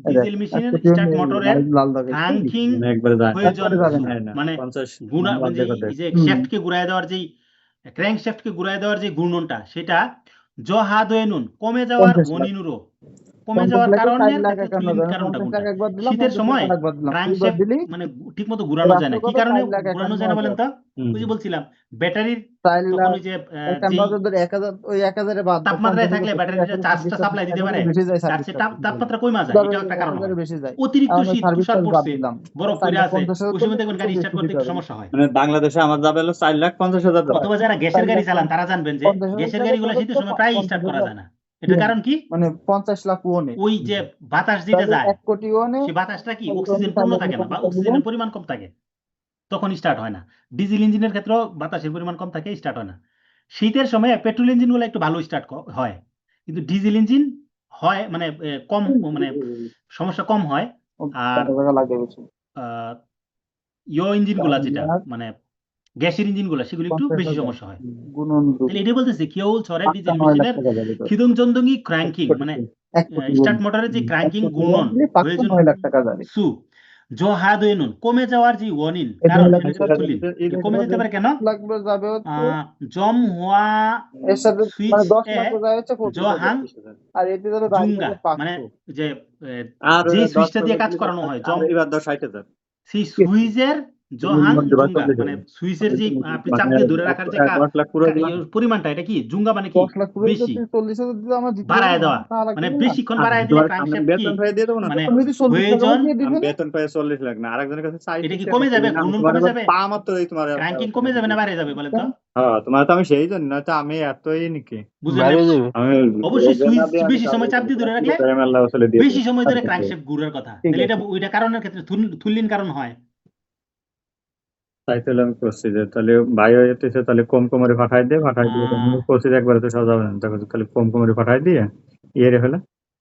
[SPEAKER 2] এই দেখ
[SPEAKER 1] ডিজেল
[SPEAKER 2] 1
[SPEAKER 1] মেশিনের
[SPEAKER 2] কোটি
[SPEAKER 1] স্টার্ট মোটরের
[SPEAKER 2] লাল দাগ আছে।
[SPEAKER 1] ক্র্যাঙ্কিং
[SPEAKER 7] মানে একবারে যায় না।
[SPEAKER 1] প্রয়োজন
[SPEAKER 2] একবারে যাবে
[SPEAKER 1] সু
[SPEAKER 2] না।
[SPEAKER 7] হ্যাঁ না,
[SPEAKER 1] মানে
[SPEAKER 7] 50
[SPEAKER 1] গুণা
[SPEAKER 7] মানে
[SPEAKER 1] মানে
[SPEAKER 7] অর্ধেক অর্ধেক।
[SPEAKER 1] এই যে
[SPEAKER 2] হুম।
[SPEAKER 1] শ্যাফটকে ঘুরায় দেওয়ার যেই ক্র্যাঙ্ক শ্যাফটকে ঘুরায় দেওয়ার যে ঘূর্ণনটা, সেটা জহাদয়েনুন কমে যাওয়ার
[SPEAKER 2] 50 লাখ,
[SPEAKER 1] ওয়ানিনুরো, কমে
[SPEAKER 2] 50
[SPEAKER 1] যাওয়ার
[SPEAKER 2] লাখে 4
[SPEAKER 1] কারণের
[SPEAKER 2] লাখ
[SPEAKER 1] ক্ষেত্রে
[SPEAKER 2] 51,000,
[SPEAKER 1] তুলিন
[SPEAKER 2] আমি
[SPEAKER 1] কারণটা
[SPEAKER 2] 50
[SPEAKER 1] কোনটা?
[SPEAKER 2] লাখ একবার দিলাম,
[SPEAKER 1] শীতের
[SPEAKER 2] 50
[SPEAKER 1] সময়
[SPEAKER 2] লাখ আরেকবার দিলাম,
[SPEAKER 1] ক্র্যাঙ্ক
[SPEAKER 2] দুইবার
[SPEAKER 1] শ্যাফট
[SPEAKER 2] দিলি
[SPEAKER 1] মানে ঠিক মতো ঘুরানো যায়
[SPEAKER 2] রাষ্ট্র
[SPEAKER 1] না। কি
[SPEAKER 2] কত?
[SPEAKER 1] কারণে
[SPEAKER 2] 4 লাখ
[SPEAKER 1] ঘুরানো যায় না বলেন
[SPEAKER 2] 51,000।
[SPEAKER 1] তো? ওই যে বলছিলাম ব্যাটারির
[SPEAKER 2] 4
[SPEAKER 1] তখন
[SPEAKER 2] লাখ
[SPEAKER 1] ওই যে যেই
[SPEAKER 2] 51,000 ধরে 1,000, ওই 1,000 এ বাদ দাও, 50
[SPEAKER 1] তাপমাত্রায় থাকলে
[SPEAKER 2] থেকে
[SPEAKER 1] ব্যাটারিটা
[SPEAKER 2] 1,000
[SPEAKER 1] চার্জটা
[SPEAKER 2] 20
[SPEAKER 1] সাপ্লাই দিতে পারে,
[SPEAKER 2] বেশি যায়,
[SPEAKER 1] চার্জে
[SPEAKER 2] 26 লাখ।
[SPEAKER 1] তাপমাত্রা কমা যায়,
[SPEAKER 2] ধরো
[SPEAKER 1] এটাও একটা কারণ
[SPEAKER 2] 1,000
[SPEAKER 1] হয়।
[SPEAKER 2] বেশি যায়,
[SPEAKER 1] অতিরিক্ত
[SPEAKER 2] এখন
[SPEAKER 1] শীত,
[SPEAKER 2] সার্ভিস
[SPEAKER 1] তুষার
[SPEAKER 2] চার্জ বাদ
[SPEAKER 1] পড়ছে,
[SPEAKER 2] দিলাম,
[SPEAKER 1] বরফ
[SPEAKER 2] 4
[SPEAKER 1] পড়ে
[SPEAKER 2] লাখ
[SPEAKER 1] আছে,
[SPEAKER 2] 50,000
[SPEAKER 1] ওই
[SPEAKER 2] করলে
[SPEAKER 1] সময় দেখবেন গাড়ি
[SPEAKER 2] 140
[SPEAKER 1] স্টার্ট
[SPEAKER 2] কোটি
[SPEAKER 1] করতে একটু
[SPEAKER 2] টাকা।
[SPEAKER 1] সমস্যা হয়।
[SPEAKER 7] মানে বাংলাদেশে আমার যাবে হলো 4,50,000 টাকা।
[SPEAKER 1] অথবা যারা
[SPEAKER 2] 4
[SPEAKER 1] গ্যাসের গাড়ি
[SPEAKER 2] লাখ
[SPEAKER 1] চালান তারা জানবেন যে
[SPEAKER 2] 50,000
[SPEAKER 1] গ্যাসের
[SPEAKER 2] টাকা
[SPEAKER 1] গাড়িগুলো
[SPEAKER 2] খরচ
[SPEAKER 1] শীতের
[SPEAKER 2] তো
[SPEAKER 1] সময় প্রায় স্টার্ট করা
[SPEAKER 2] 50,000
[SPEAKER 1] যায় না। এটার কারণ কি?
[SPEAKER 2] মানে 50 লাখ ওনে,
[SPEAKER 1] ওই যে বাতাস যেটা
[SPEAKER 2] তাহলে
[SPEAKER 1] যায়,
[SPEAKER 2] 1 কোটি ওনে
[SPEAKER 1] সেই বাতাসটা কি
[SPEAKER 2] 4
[SPEAKER 1] অক্সিজেন পূর্ণ
[SPEAKER 2] লাখ
[SPEAKER 1] থাকে না, বা
[SPEAKER 2] 50,000 দিলাম।
[SPEAKER 1] অক্সিজেনের পরিমাণ কম থাকে, তখন স্টার্ট হয় না। ডিজেল ইঞ্জিনের ক্ষেত্রেও বাতাসের পরিমাণ কম থাকে, স্টার্ট হয় না। শীতের সময় পেট্রোল ইঞ্জিনগুলো একটু ভালো স্টার্ট হয়, কিন্তু ডিজেল ইঞ্জিন হয় মানে কম, মানে সমস্যা কম হয়। আর
[SPEAKER 2] 4 টাকা লাগে বেশি।
[SPEAKER 1] আহ, ইঞ্জিনগুলা
[SPEAKER 2] 4
[SPEAKER 1] যেটা
[SPEAKER 2] লাখ
[SPEAKER 1] মানে গ্যাসের ইঞ্জিনগুলো, সেগুলো একটু বেশি
[SPEAKER 2] 50,000
[SPEAKER 1] সমস্যা হয়।
[SPEAKER 2] গুণন 2,
[SPEAKER 1] তাহলে এটাই বলতেছি কেউল ছড়ে
[SPEAKER 2] পাক্কা
[SPEAKER 1] ডিজেল
[SPEAKER 2] 9 লাখ
[SPEAKER 1] মেশিনের
[SPEAKER 2] টাকা যাবে তোর।
[SPEAKER 1] খিদং চন্দঙ্গি ক্র্যাঙ্কিং মানে
[SPEAKER 2] 1 কোটি ওন,
[SPEAKER 1] স্টার্ট মোটরের যে
[SPEAKER 2] 1
[SPEAKER 1] ক্র্যাঙ্কিং
[SPEAKER 2] কোটি ওন
[SPEAKER 1] ঘূর্ণন
[SPEAKER 2] দিলে পাক্কা
[SPEAKER 1] প্রয়োজন
[SPEAKER 2] 9 লাখ টাকা যাবে।
[SPEAKER 1] সু জহাদয়নুন কমে যাওয়ার যে ওয়ানিন
[SPEAKER 2] এই
[SPEAKER 1] কারণ
[SPEAKER 2] 9 লাখ
[SPEAKER 1] সেটা
[SPEAKER 2] টাকা
[SPEAKER 1] তুলিন
[SPEAKER 7] এই
[SPEAKER 1] কমে যেতে পারে কেন?
[SPEAKER 2] লাগবে যাবে হচ্ছে
[SPEAKER 1] জম হওয়া
[SPEAKER 2] এর সাথে,
[SPEAKER 1] সুইচ
[SPEAKER 2] মানে 10
[SPEAKER 1] এ
[SPEAKER 2] লাখ যায় হচ্ছে 40,000,
[SPEAKER 1] জহাং
[SPEAKER 2] আর এতে যাবে বাইরে
[SPEAKER 1] জুঙ্গা
[SPEAKER 2] যাবে
[SPEAKER 1] মানে
[SPEAKER 2] 500।
[SPEAKER 1] যে
[SPEAKER 7] আর
[SPEAKER 1] যে
[SPEAKER 7] 10
[SPEAKER 1] সুইচটা দিয়ে
[SPEAKER 7] টাকা
[SPEAKER 1] কাজ
[SPEAKER 7] দিলে
[SPEAKER 1] করানো হয়
[SPEAKER 7] আর
[SPEAKER 1] জম,
[SPEAKER 7] এবার দাও 60,000।
[SPEAKER 1] সেই সুইচের জহাং জুঙ্গা মানে সুইচের যে আপনি চাপ
[SPEAKER 7] মানে
[SPEAKER 1] দিয়ে ধরে রাখার যে
[SPEAKER 7] 10 লাখ পুরো দিলাম।
[SPEAKER 1] পরিমাণটা, এটা কি জুঙ্গা মানে কি
[SPEAKER 2] 10 লাখ পুরো
[SPEAKER 1] বেশি
[SPEAKER 2] যদি 40,000 দিলে আমরা জিতে যাবো
[SPEAKER 1] বাড়ায়
[SPEAKER 2] না,
[SPEAKER 1] দেওয়া,
[SPEAKER 2] টাকা
[SPEAKER 1] মানে
[SPEAKER 2] লাগবে না।
[SPEAKER 1] বেশিক্ষণ
[SPEAKER 7] আর
[SPEAKER 1] বাড়ায় দিলে
[SPEAKER 7] তোমার আমি
[SPEAKER 1] ক্র্যাঙ্কশ্যাফট কি
[SPEAKER 7] বেতন ভাই দিয়ে দেবো না।
[SPEAKER 1] মানে
[SPEAKER 2] তুমি যদি 40 টাকা
[SPEAKER 1] প্রয়োজন
[SPEAKER 2] দিয়ে দিবে
[SPEAKER 7] আমি
[SPEAKER 2] না,
[SPEAKER 7] বেতন পাই 40 লাখ না, আরেকজনের কাছে
[SPEAKER 1] এটা কি
[SPEAKER 7] চাইতেছি,
[SPEAKER 1] কমে যাবে,
[SPEAKER 7] আমি
[SPEAKER 1] ঘূর্ণন
[SPEAKER 7] তোমার
[SPEAKER 1] কমে
[SPEAKER 7] এবার
[SPEAKER 1] যাবে,
[SPEAKER 7] পা মাত্রই তোমার
[SPEAKER 1] ক্র্যাঙ্কিং কমে যাবে না বাড়ে যাবে বলেন তো?
[SPEAKER 7] হ্যাঁ, তোমার তো আমি সেই জন্য, নয়তো আমি এতই নাকি
[SPEAKER 1] বুঝলেন
[SPEAKER 2] বাইরে
[SPEAKER 1] না?
[SPEAKER 2] যাবে।
[SPEAKER 7] আমি
[SPEAKER 1] অবশ্যই
[SPEAKER 7] রোজগার না
[SPEAKER 1] সুইচ
[SPEAKER 7] দিয়ে আমি
[SPEAKER 1] বেশি
[SPEAKER 7] কাজ
[SPEAKER 1] সময় চাপ
[SPEAKER 7] করবো
[SPEAKER 1] দিয়ে ধরে
[SPEAKER 7] না,
[SPEAKER 1] রাখলে
[SPEAKER 7] টাইম আল্লাহ আসলে দিয়ে
[SPEAKER 1] বেশি
[SPEAKER 7] দেবে।
[SPEAKER 1] সময় ধরে ক্র্যাঙ্কশ্যাফট ঘুরার কথা,
[SPEAKER 2] ঠিক
[SPEAKER 1] তাহলে
[SPEAKER 2] আছে।
[SPEAKER 1] এটা ওইটা কারণের ক্ষেত্রে তুল্যিন কারণ হয়।
[SPEAKER 7] তাই তাহলে আমি করছি যে তাহলে ভাই হইতেছে, তাহলে কম কমরে পাঠাই দিয়ে করছি যে একবারে তো সহজ হবে না, তখন তাহলে কম কমরে পাঠাই দিয়ে ইয়ে রে ফেলে।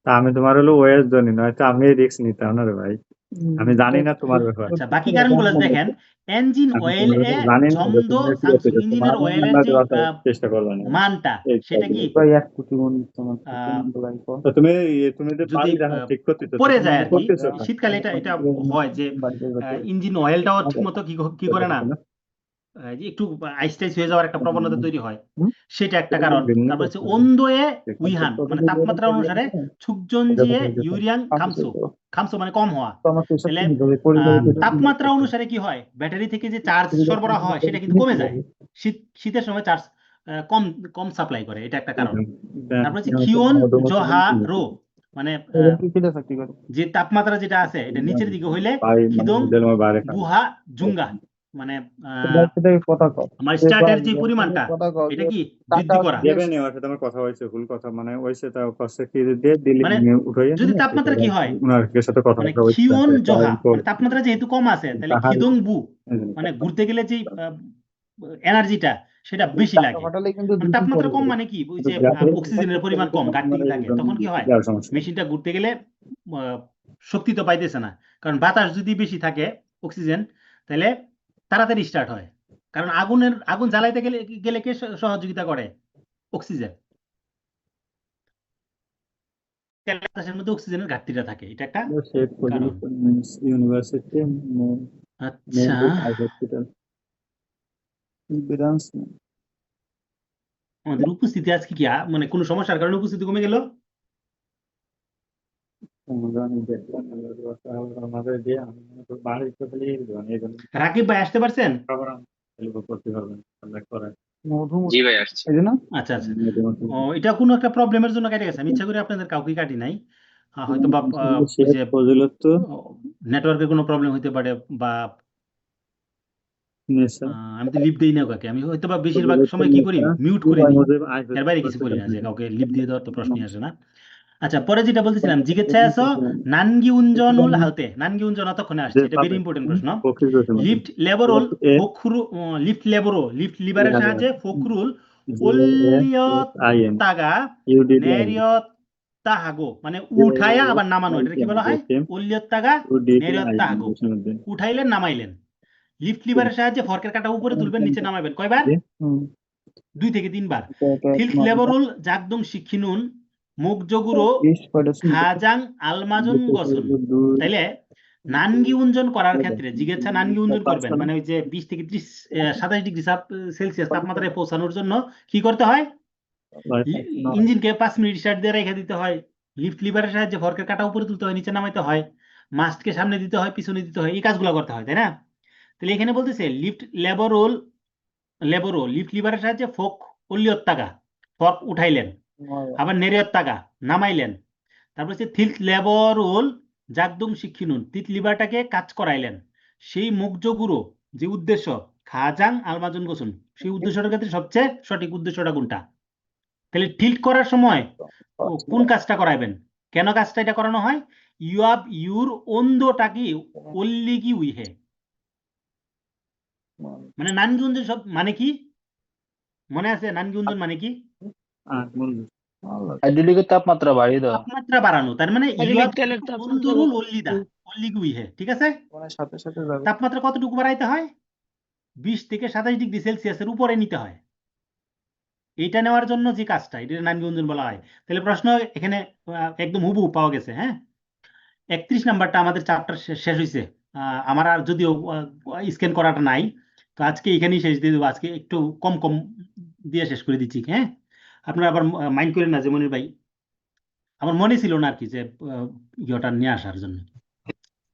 [SPEAKER 7] তা আমি তোমার হলো ওয়েস জনি, নয়তো আমি রিস্ক নিতাম না রে ভাই, আমি জানি না তোমার ব্যাপার।
[SPEAKER 1] আচ্ছা বাকি কারণগুলো দেখেন, ইঞ্জিন
[SPEAKER 7] আমি
[SPEAKER 1] অয়েল
[SPEAKER 7] তোমার
[SPEAKER 1] এ
[SPEAKER 7] ব্যাপার জানি না যে
[SPEAKER 1] জমদ
[SPEAKER 7] তুমি কি
[SPEAKER 1] সাংসু,
[SPEAKER 7] হচ্ছে,
[SPEAKER 1] ইঞ্জিনের
[SPEAKER 7] তোমার
[SPEAKER 1] অয়েলের
[SPEAKER 7] আমরা
[SPEAKER 1] যে
[SPEAKER 7] বাঁচার চেষ্টা করবে না
[SPEAKER 1] মানটা
[SPEAKER 7] এই
[SPEAKER 1] সেটা কি
[SPEAKER 2] ভাই 1 কোটি ওন তোমার
[SPEAKER 1] আহ,
[SPEAKER 7] তো তুমি তুমি যে
[SPEAKER 1] যদি
[SPEAKER 7] পারি দেখা ঠিক করতেছো, তো
[SPEAKER 1] পরে
[SPEAKER 7] তুমি
[SPEAKER 1] যায়
[SPEAKER 7] মনে
[SPEAKER 1] আর কি,
[SPEAKER 7] করতেছো না।
[SPEAKER 1] শীতকালে এটা এটা হয় যে ইঞ্জিন অয়েলটাও ঠিক মতো কি করে না, যে একটু আইস টাইস হয়ে যাওয়ার একটা প্রবণতা তৈরি হয়, সেটা একটা কারণ। তারপর হচ্ছে অন্দোয়ে উইহান মানে তাপমাত্রা অনুসারে ছুকজনজিয়ে ইউরিয়াং খামসো, খামসো মানে কম হওয়া। তাহলে তাপমাত্রা অনুসারে কি হয়, ব্যাটারি থেকে যে চার্জ সরবরাহ হয় সেটা কিন্তু কমে যায়, শীতের সময় চার্জ কম কম সাপ্লাই করে, এটা একটা কারণ। তারপর হচ্ছে খিওন জহা রো মানে যে তাপমাত্রা যেটা আছে এটা নিচের দিকে হইলে খিদং
[SPEAKER 7] বাইরে
[SPEAKER 1] বুহা জুঙ্গা মানে
[SPEAKER 2] কথা কও,
[SPEAKER 1] আমার স্টার্টের যে পরিমাণটা এটা কি বৃদ্ধি করা।
[SPEAKER 7] দেবে নি, ওর সাথে আমার কথা হয়েছে, ভুল কথা, মানে হয়েছে তাও কষ্ট কি দিয়ে দিলি
[SPEAKER 1] মানে
[SPEAKER 7] উঠাইয়া
[SPEAKER 1] যদি তাপমাত্রা কি হয়
[SPEAKER 7] ওনার সাথে কথা
[SPEAKER 1] মানে
[SPEAKER 7] হয়েছে
[SPEAKER 1] খিওন জহা মানে তাপমাত্রা যেহেতু কম আছে, তাহলে খিদং বু মানে ঘুরতে গেলে যে এনার্জিটা সেটা বেশি লাগে।
[SPEAKER 2] ফাটালে কিন্তু
[SPEAKER 1] মানে তাপমাত্রা কম মানে কি, ওই যে অক্সিজেনের পরিমাণ কম ঘাটতি থাকে, তখন কি হয় মেশিনটা ঘুরতে গেলে শক্তি তো পাইতেছে না, কারণ বাতাস যদি বেশি থাকে অক্সিজেন, তাহলে তাড়াতাড়ি স্টার্ট হয়, কারণ আগুন জ্বালাইতে গেলে গেলে কে সহযোগিতা করে? অক্সিজেন। বাতাসের মধ্যে অক্সিজেনের ঘাটতিটা থাকে, এটা একটা কারণ।
[SPEAKER 7] ইউনিভার্সিটি
[SPEAKER 1] আচ্ছা
[SPEAKER 7] হসপিটাল।
[SPEAKER 1] আমাদের উপস্থিতি আজকে কি মানে কোনো সমস্যার কারণে উপস্থিতি কমে গেল? রাকিব ভাই আসতে পারছেন?
[SPEAKER 7] করতে পারবেন
[SPEAKER 5] জি ভাই আসছে।
[SPEAKER 2] এই জন্য
[SPEAKER 1] আচ্ছা আচ্ছা ও এটা কোনো একটা প্রবলেমের জন্য কেটে গেছে, আমি ইচ্ছা করে আপনাদের কাউকে কাটি নাই, হয়তো বা ওই যে
[SPEAKER 7] ফজিলত তো
[SPEAKER 1] নেটওয়ার্কের কোনো প্রবলেম হতে পারে, বা
[SPEAKER 7] নেশা
[SPEAKER 1] আমি তো লিভ দিই না কাউকে, আমি হয়তো বা বেশিরভাগ সময় কি করি, মিউট করে দিই, এর বাইরে কিছু করি না, যে কাউকে লিভ দিয়ে দেওয়ার তো প্রশ্নই আসে না। আচ্ছা, পরে যেটা বলতেছিলাম, জিজ্ঞাসা আছো নানগি উঞ্জনুল হালতে, নানগি উঞ্জন অতক্ষণে আসছে, এটা ভেরি ইম্পর্টেন্ট প্রশ্ন। লিফট লেবরল ফখরু লিফট লেবরো লিফট লিভারের সাহায্যে ফখরুল ওল্লিয়তাগা নেরিয়ত তাহাগো, মানে উঠায়া আবার নামানো, এটা কি বলা হয়? ওল্লিয়তাগা নেরিয়ত তাহাগো, উঠাইলেন নামাইলেন। লিফট লিভারের সাহায্যে ফর্কের কাটা উপরে তুলবেন, নিচে নামাবেন, কয়বার? 2 থেকে 3 বার। থিল্ট লেবরুল জাগদং শিক্ষিনুন মুগজগুরো খাজাং আলমাজুন গসুন। তাইলে নানগি উঞ্জন করার ক্ষেত্রে জিজ্ঞাসা নানগি উঞ্জন করবেন, মানে ওই যে 20 থেকে 27 ডিগ্রি সেলসিয়াস তাপমাত্রায় পৌঁছানোর জন্য কি করতে হয়? ইঞ্জিনকে 5 মিনিট স্টার্ট দিয়ে রেখে দিতে হয়, লিফট লিভারের সাহায্যে ফর্কের কাটা উপরে তুলতে হয়, নিচে নামাইতে হয়, মাস্টকে সামনে দিতে হয়, পিছনে দিতে হয়, এই কাজগুলো করতে হয়, তাই না? তাহলে এখানে বলতেছে লিফট লেবরো লিফট লিভারের সাহায্যে ফোক উল্লিয়ত্তাগা, ফর্ক উঠাইলেন, আবার নেরিয়ত্তাগা নামাইলেন, তারপর হচ্ছে থিল্ট লেবরুল জাগদুং শিক্ষিনুন, তিত লিভারটাকে কাজ করাইলেন, সেই মুগজগুরো যে উদ্দেশ্য খাজাং আলমাজুন গোসুন, সেই উদ্দেশ্যটার ক্ষেত্রে সবচেয়ে সঠিক উদ্দেশ্যটা কোনটা? তাহলে টিল্ট করার সময় কোন কাজটা করাইবেন, কেন কাজটা এটা করানো হয়? ইউআব ইউর অন্ধটাকে ওল্লিগি উইহে, মানে নানগি উঞ্জন সব মানে কি মনে আছে? নানগি উঞ্জন মানে কি?
[SPEAKER 2] হাইড্রোলিকের তাপমাত্রা বাড়িয়ে দেওয়া,
[SPEAKER 1] তাপমাত্রা বাড়ানো, তার মানে ইউআব
[SPEAKER 3] তেলের তাপমাত্রা
[SPEAKER 1] অন্ধরুল ওল্লিদা ওল্লিগি উইহে, ঠিক আছে?
[SPEAKER 2] সাথে সাথে যাবে।
[SPEAKER 1] তাপমাত্রা কতটুকু বাড়াইতে হয়? 20 থেকে 27 ডিগ্রি সেলসিয়াসের উপরে নিতে হয়। এইটা নেওয়ার জন্য যে কাজটা, এটা নানগি উঞ্জন বলা হয়। তাহলে প্রশ্ন এখানে একদম হুবহু পাওয়া গেছে। হ্যাঁ, 31 নাম্বারটা আমাদের চ্যাপ্টার শেষ হয়েছে। আমার আর যদিও স্ক্যান করাটা নাই, তো আজকে এখানেই শেষ দিয়ে দেবো, আজকে একটু কম কম দিয়ে শেষ করে দিচ্ছি। হ্যাঁ, আপনারা আবার মাইন্ড করেন না যে মনির ভাই, আমার মনে ছিল না আর কি যে ইয়েটা নিয়ে আসার জন্য,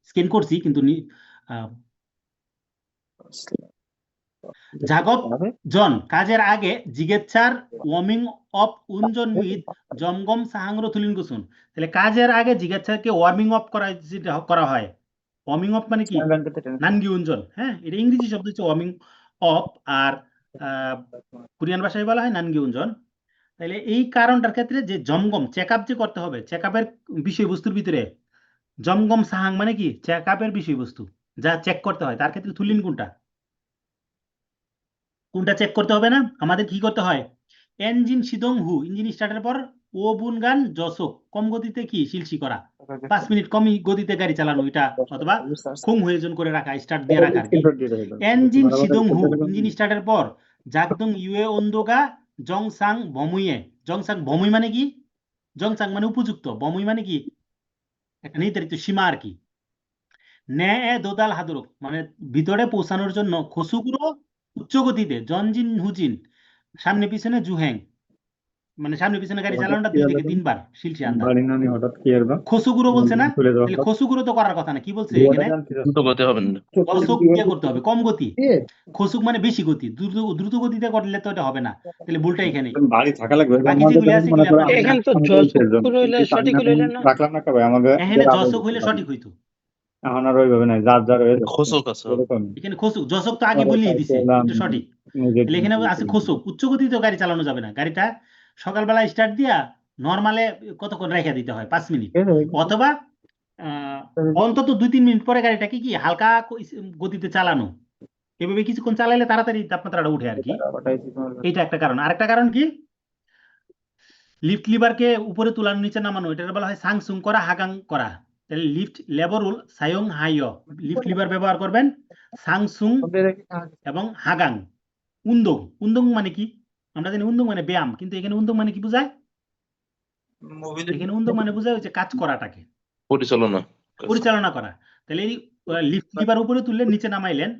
[SPEAKER 1] স্ক্যান করছি কিন্তু জাগত জন কাজের আগে জিগেচ্ছার ওয়ার্মিং অফ উঞ্জন উইথ জমগম সাহাংর তুলিন গুসুন। তাহলে কাজের আগে জিগেচ্ছাকে ওয়ার্মিং অফ করা হয়। ওয়ার্মিং অফ মানে কি? নানগি উঞ্জন। হ্যাঁ, এটা ইংরেজি শব্দ হচ্ছে ওয়ার্মিং অফ, আর কোরিয়ান ভাষায় বলা হয় নানগি উঞ্জন। তাহলে এই কারণটার ক্ষেত্রে যে জমগম চেক আপ যে করতে হবে, চেক আপের বিষয়বস্তুর ভিতরে জমগম সাহাং মানে কি? চেক আপের বিষয়বস্তু যা চেক করতে হয়, তার ক্ষেত্রে তুলিন কোনটা চেক করতে হবে না? আমাদের কি করতে হয়? এনজিন সিদং হু, ইঞ্জিন স্টার্টের পর ও বুনগান জসক, কম গতিতে কি শিলসি করা, 5 মিনিট কম গতিতে গাড়ি চালানো, এটা অথবা খুং হুয়েজন করে রাখা, স্টার্ট দিয়ে রাখা আর কি। এনজিন সিদং হু, ইঞ্জিন স্টার্টের পর জাগদং ইউএ অন্দোগা জংসাং ভমুইয়ে। জংসাং ভমুই মানে কি? জংসাং মানে উপযুক্ত, ভমুই মানে কি? একটা নির্ধারিত সীমা আর কি। নে এ দোদাল হাদুরক মানে ভিতরে পৌঁছানোর জন্য খসুগুলো উচ্চ গতিতে, জনজিন হুজিন সামনে পিছনে জুহেং, মানে সামনে পিছনে গাড়ি চালানোটা 2 থেকে 3 বার শিলসি আন্দা। খসুগুলো বলছে না? তাহলে খসুগুলো তো করার কথা না, কি বলছে এখানে? জসক দিয়ে করতে হবে, কম গতি। খসুক মানে বেশি গতি, দ্রুত গতিতে করলে তো এটা হবে না। তাহলে ভুলটা এখানে।
[SPEAKER 7] বাড়ি থাকা লাগবে
[SPEAKER 1] বাকি যেগুলো আছে এগুলো আপনাদের
[SPEAKER 3] এখানে তো জসক হইলে সঠিক হইলে না,
[SPEAKER 7] রাখলাম না ভাই আমাকে
[SPEAKER 1] এখানে জসক হইলে সঠিক হইতো,
[SPEAKER 7] এখন আর ওইভাবে নাই, যার যার হয়ে
[SPEAKER 1] এখানে খসুক। জসক তো আগে বলেই দিছে, এটা সঠিক। তাহলে এখানে আছে খসুক, উচ্চ গতিতে গাড়ি চালানো যাবে না, গাড়িটা সকালবেলা স্টার্ট দিয়া নরমালে কতক্ষণ রেখে দিতে হয়? 5 মিনিট, অথবা অন্তত 2-3 মিনিট পরে গাড়িটাকে কি হালকা গতিতে চালানো, এভাবে কিছুক্ষণ চালাইলে তাড়াতাড়ি তাপমাত্রাটা উঠে আর কি। এটা একটা কারণ। আরেকটা কারণ কি? লিফট লিভারকে উপরে তুলানো নিচে নামানো, এটা বলা হয় সাংসুং করা, হাগাং করা। তাহলে লিফট লেবরুল সায়ং হাইয়, লিফট লিভার ব্যবহার করবেন সাংসুং এবং হাগাং। উন্দং, উন্দং মানে কি? আমরা জানি উন্দং মানে ব্যায়াম, কিন্তু এখানে উন্দং মানে কি বোঝায়? এখানে উন্দং মানে বোঝায় হচ্ছে কাজ করাটাকে, পরিচালনা করা। তাহলে এই লিফট লিভার উপরে তুললেন, নিচে নামাইলেন,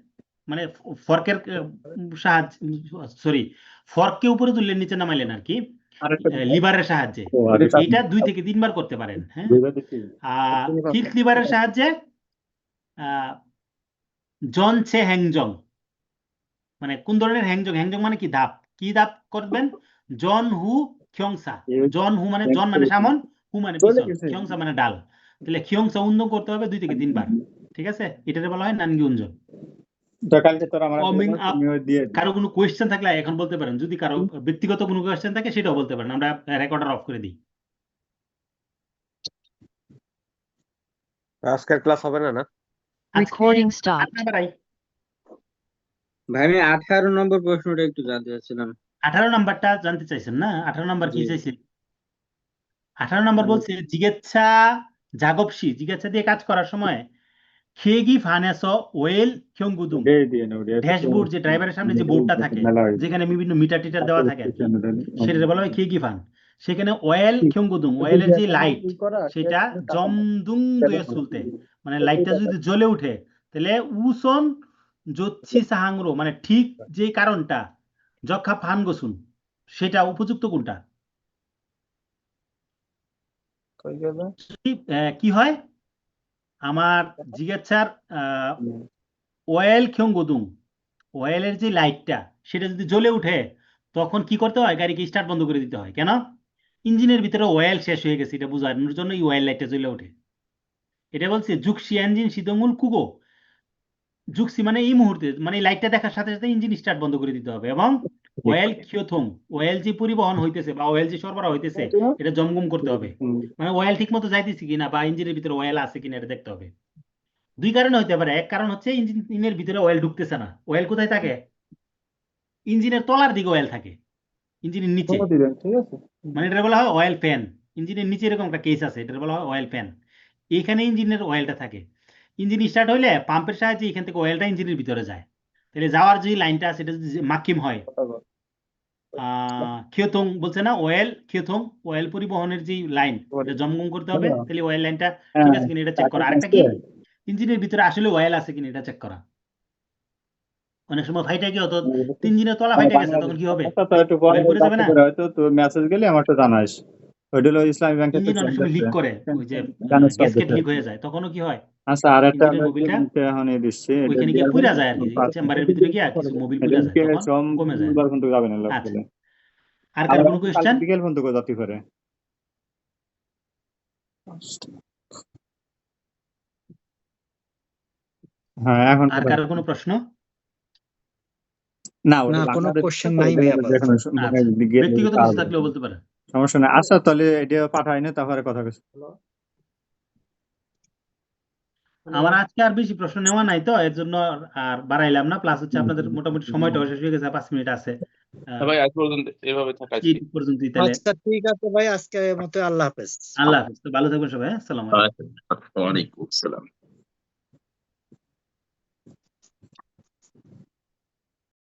[SPEAKER 1] মানে ফর্কের সাহায্য, সরি, ফর্ককে উপরে তুললেন, নিচে নামাইলেন আর কি, লিভারের সাহায্যে। এটা 2 থেকে 3 বার করতে পারেন। হ্যাঁ, ফিফথ লিভারের সাহায্যে জন ছে হ্যাংজং, মানে কোন ধরনের হ্যাংজং? হ্যাংজং মানে কি? ধাপ। কি দাব করবেন? জন হু খিয়ংসা। জন হু মানে জন মানে সামন, হু মানে
[SPEAKER 7] চলে
[SPEAKER 1] পিছন,
[SPEAKER 7] গেছে।
[SPEAKER 1] খিয়ংসা মানে ডাল। তাহলে খিয়ংসা উন্দন করতে হবে 2 থেকে 3 বার। ঠিক আছে, এটাকে বলা হয় নানগি উঞ্জন।
[SPEAKER 7] তো কালকে তোর আমার
[SPEAKER 1] অমিং আপ।
[SPEAKER 7] তুমি ওই দিয়ে দিও।
[SPEAKER 1] কারো কোনো কোয়েশ্চেন থাকলে এখন বলতে পারেন, যদি কারো ব্যক্তিগত কোনো কোয়েশ্চেন থাকে সেটাও বলতে পারেন, আমরা রেকর্ডার অফ করে দিই।
[SPEAKER 8] আজকের ক্লাস হবে না?
[SPEAKER 1] আজকে
[SPEAKER 4] Recording stopped.
[SPEAKER 1] আপনার বাড়াই।
[SPEAKER 6] ভাই আমি 18 নম্বর প্রশ্নটা একটু জানতে চাচ্ছিলাম।
[SPEAKER 1] 18 নাম্বারটা জানতে চাইছেন না? 18 নাম্বার কি
[SPEAKER 6] জি।
[SPEAKER 1] চাইছে? 18 নাম্বার বলছে জিগেচ্ছা জাগবসি, জিগেচ্ছা দিয়ে কাজ করার সময় খেগি ফানেস ওয়েল খিয়ংগুদুং।
[SPEAKER 7] ওটাই দিয়ে নাও, ওটাই তো
[SPEAKER 1] ড্যাশবোর্ড যে ড্রাইভারের সামনে যে বোর্ডটা থাকে,
[SPEAKER 7] মেলা হয়েছে।
[SPEAKER 1] যেখানে বিভিন্ন মিটার টিটার দেওয়া থাকে আর কি, সেটা বলা হয়
[SPEAKER 7] হুম।
[SPEAKER 1] খেগি ফান। সেখানে ওয়েল খিয়ংগুদুং, ওয়েলের যে লাইট সেটা জমদুং দুয়ে চলতে, মানে লাইটটা যদি জ্বলে উঠে তাহলে উসন জোচ্ছি সাহাংরো, মানে ঠিক যে কারণটা যক্ষা ফান গোসুন, সেটা উপযুক্ত কোনটা? কি হয় আমার জিজ্ঞাসার ওয়েল খিয়ংগুদুং, ওয়েলের যে লাইটটা সেটা যদি জ্বলে উঠে তখন কি করতে হয়? গাড়িকে স্টার্ট বন্ধ করে দিতে হয়। কেন? ইঞ্জিনের ভিতরে অয়েল শেষ হয়ে গেছে, এটা বোঝানোর জন্য এই অয়েল লাইটটা জ্বলে ওঠে। এটা বলছে জুকসি ইঞ্জিন সিদঙ্গুল কুগো। জুকসি মানে এই মুহূর্তে, মানে এই লাইটটা দেখার সাথে সাথে ইঞ্জিন স্টার্ট বন্ধ করে দিতে হবে। এবং অয়েল খিয়োথং, অয়েল যে পরিবহন হইতেছে বা অয়েল যে সরবরাহ হইতেছে এটা জমগম করতে হবে, মানে অয়েল ঠিক মতো যাইতেছে কিনা বা ইঞ্জিনের ভিতরে অয়েল আছে কিনা এটা দেখতে হবে। 2 কারণে হইতে পারে। এক কারণ হচ্ছে ইঞ্জিনের ভিতরে অয়েল ঢুকতেছে না। অয়েল কোথায় থাকে? ইঞ্জিনের তলার দিকে অয়েল থাকে, ইঞ্জিনের নিচে।
[SPEAKER 7] ঠিক আছে।
[SPEAKER 1] মানে এটা বলা হয় অয়েল ফ্যান। ইঞ্জিনের নিচে এরকম একটা কেস আছে, এটা বলা হয় অয়েল ফ্যান। এইখানে ইঞ্জিনের অয়েলটা থাকে। ইঞ্জিন স্টার্ট হইলে পাম্পের সাহায্যে এখান থেকে অয়েলটা ইঞ্জিনের ভিতরে যায়। তাহলে যাওয়ার যে লাইনটা আছে এটা যদি মাকিম হয়, খিয়োথং বলছে না, অয়েল খিয়োথং, অয়েল পরিবহনের যে লাইন এটা জমগম করতে হবে। তাহলে অয়েল লাইনটা ঠিক আছে কিনা এটা চেক করা। আরেকটা কি, ইঞ্জিনের ভিতরে আসলে অয়েল আছে কিনা এটা চেক করা। অনেক সময় ফাইটা কি হতো, ইঞ্জিনের তলা ফাইটা গেছে, তখন কি হবে?
[SPEAKER 7] তো একটু পরে
[SPEAKER 1] অয়েল পড়ে যাবে না?
[SPEAKER 7] হয়তো তো মেসেজ গেলে আমার তো জানাইস। ওইটা হলো ইসলামী ব্যাংকের
[SPEAKER 1] ইঞ্জিন অনেক সময় লিক করে, ওই যে গ্যাসকেট লিক হয়ে যায়, তখনও কি হয়?
[SPEAKER 7] আচ্ছা, আর একটা
[SPEAKER 1] ইঞ্জিনের মোবিলটা
[SPEAKER 7] এখন দিচ্ছি,
[SPEAKER 1] ওইখানে গিয়ে পুড়া যায় আর কি, চেম্বারের ভিতরে গিয়ে কিছু মোবিল পুড়া যায়, তখন কমে যায়।
[SPEAKER 7] কিন্তু যাবে না
[SPEAKER 1] আচ্ছা, আর কার কোনো কোয়েশ্চেন?
[SPEAKER 7] বিকেল পর্যন্ত যাতে পারে। হ্যাঁ, এখন
[SPEAKER 1] আর কারো কোনো প্রশ্ন?
[SPEAKER 7] না,
[SPEAKER 9] না, কোনো কোশ্চেন নাই ভাই আপাতত।
[SPEAKER 1] আচ্ছা, ব্যক্তিগত কিছু থাকলেও বলতে পারেন।
[SPEAKER 7] সমস্যা নেই। আচ্ছা, তাহলে এটা পাঠাই না, তারপরে কথা বলছি।
[SPEAKER 1] আমার আজকে আর বেশি প্রশ্ন নেওয়া নাই, তো এর জন্য আর বাড়াইলাম না। প্লাস হচ্ছে আপনাদের মোটামুটি সময়টা শেষ হয়ে গেছে, 5 মিনিট আছে।
[SPEAKER 5] ভাই আজ পর্যন্ত এভাবে থাকা
[SPEAKER 1] এই পর্যন্তই তাহলে।
[SPEAKER 9] আচ্ছা ঠিক আছে ভাই, আজকের মতো আল্লাহ হাফেজ।
[SPEAKER 1] আল্লাহ হাফেজ। তো ভালো থাকবেন সবাই। আসসালামু আলাইকুম।
[SPEAKER 5] ওয়ালাইকুম আসসালাম।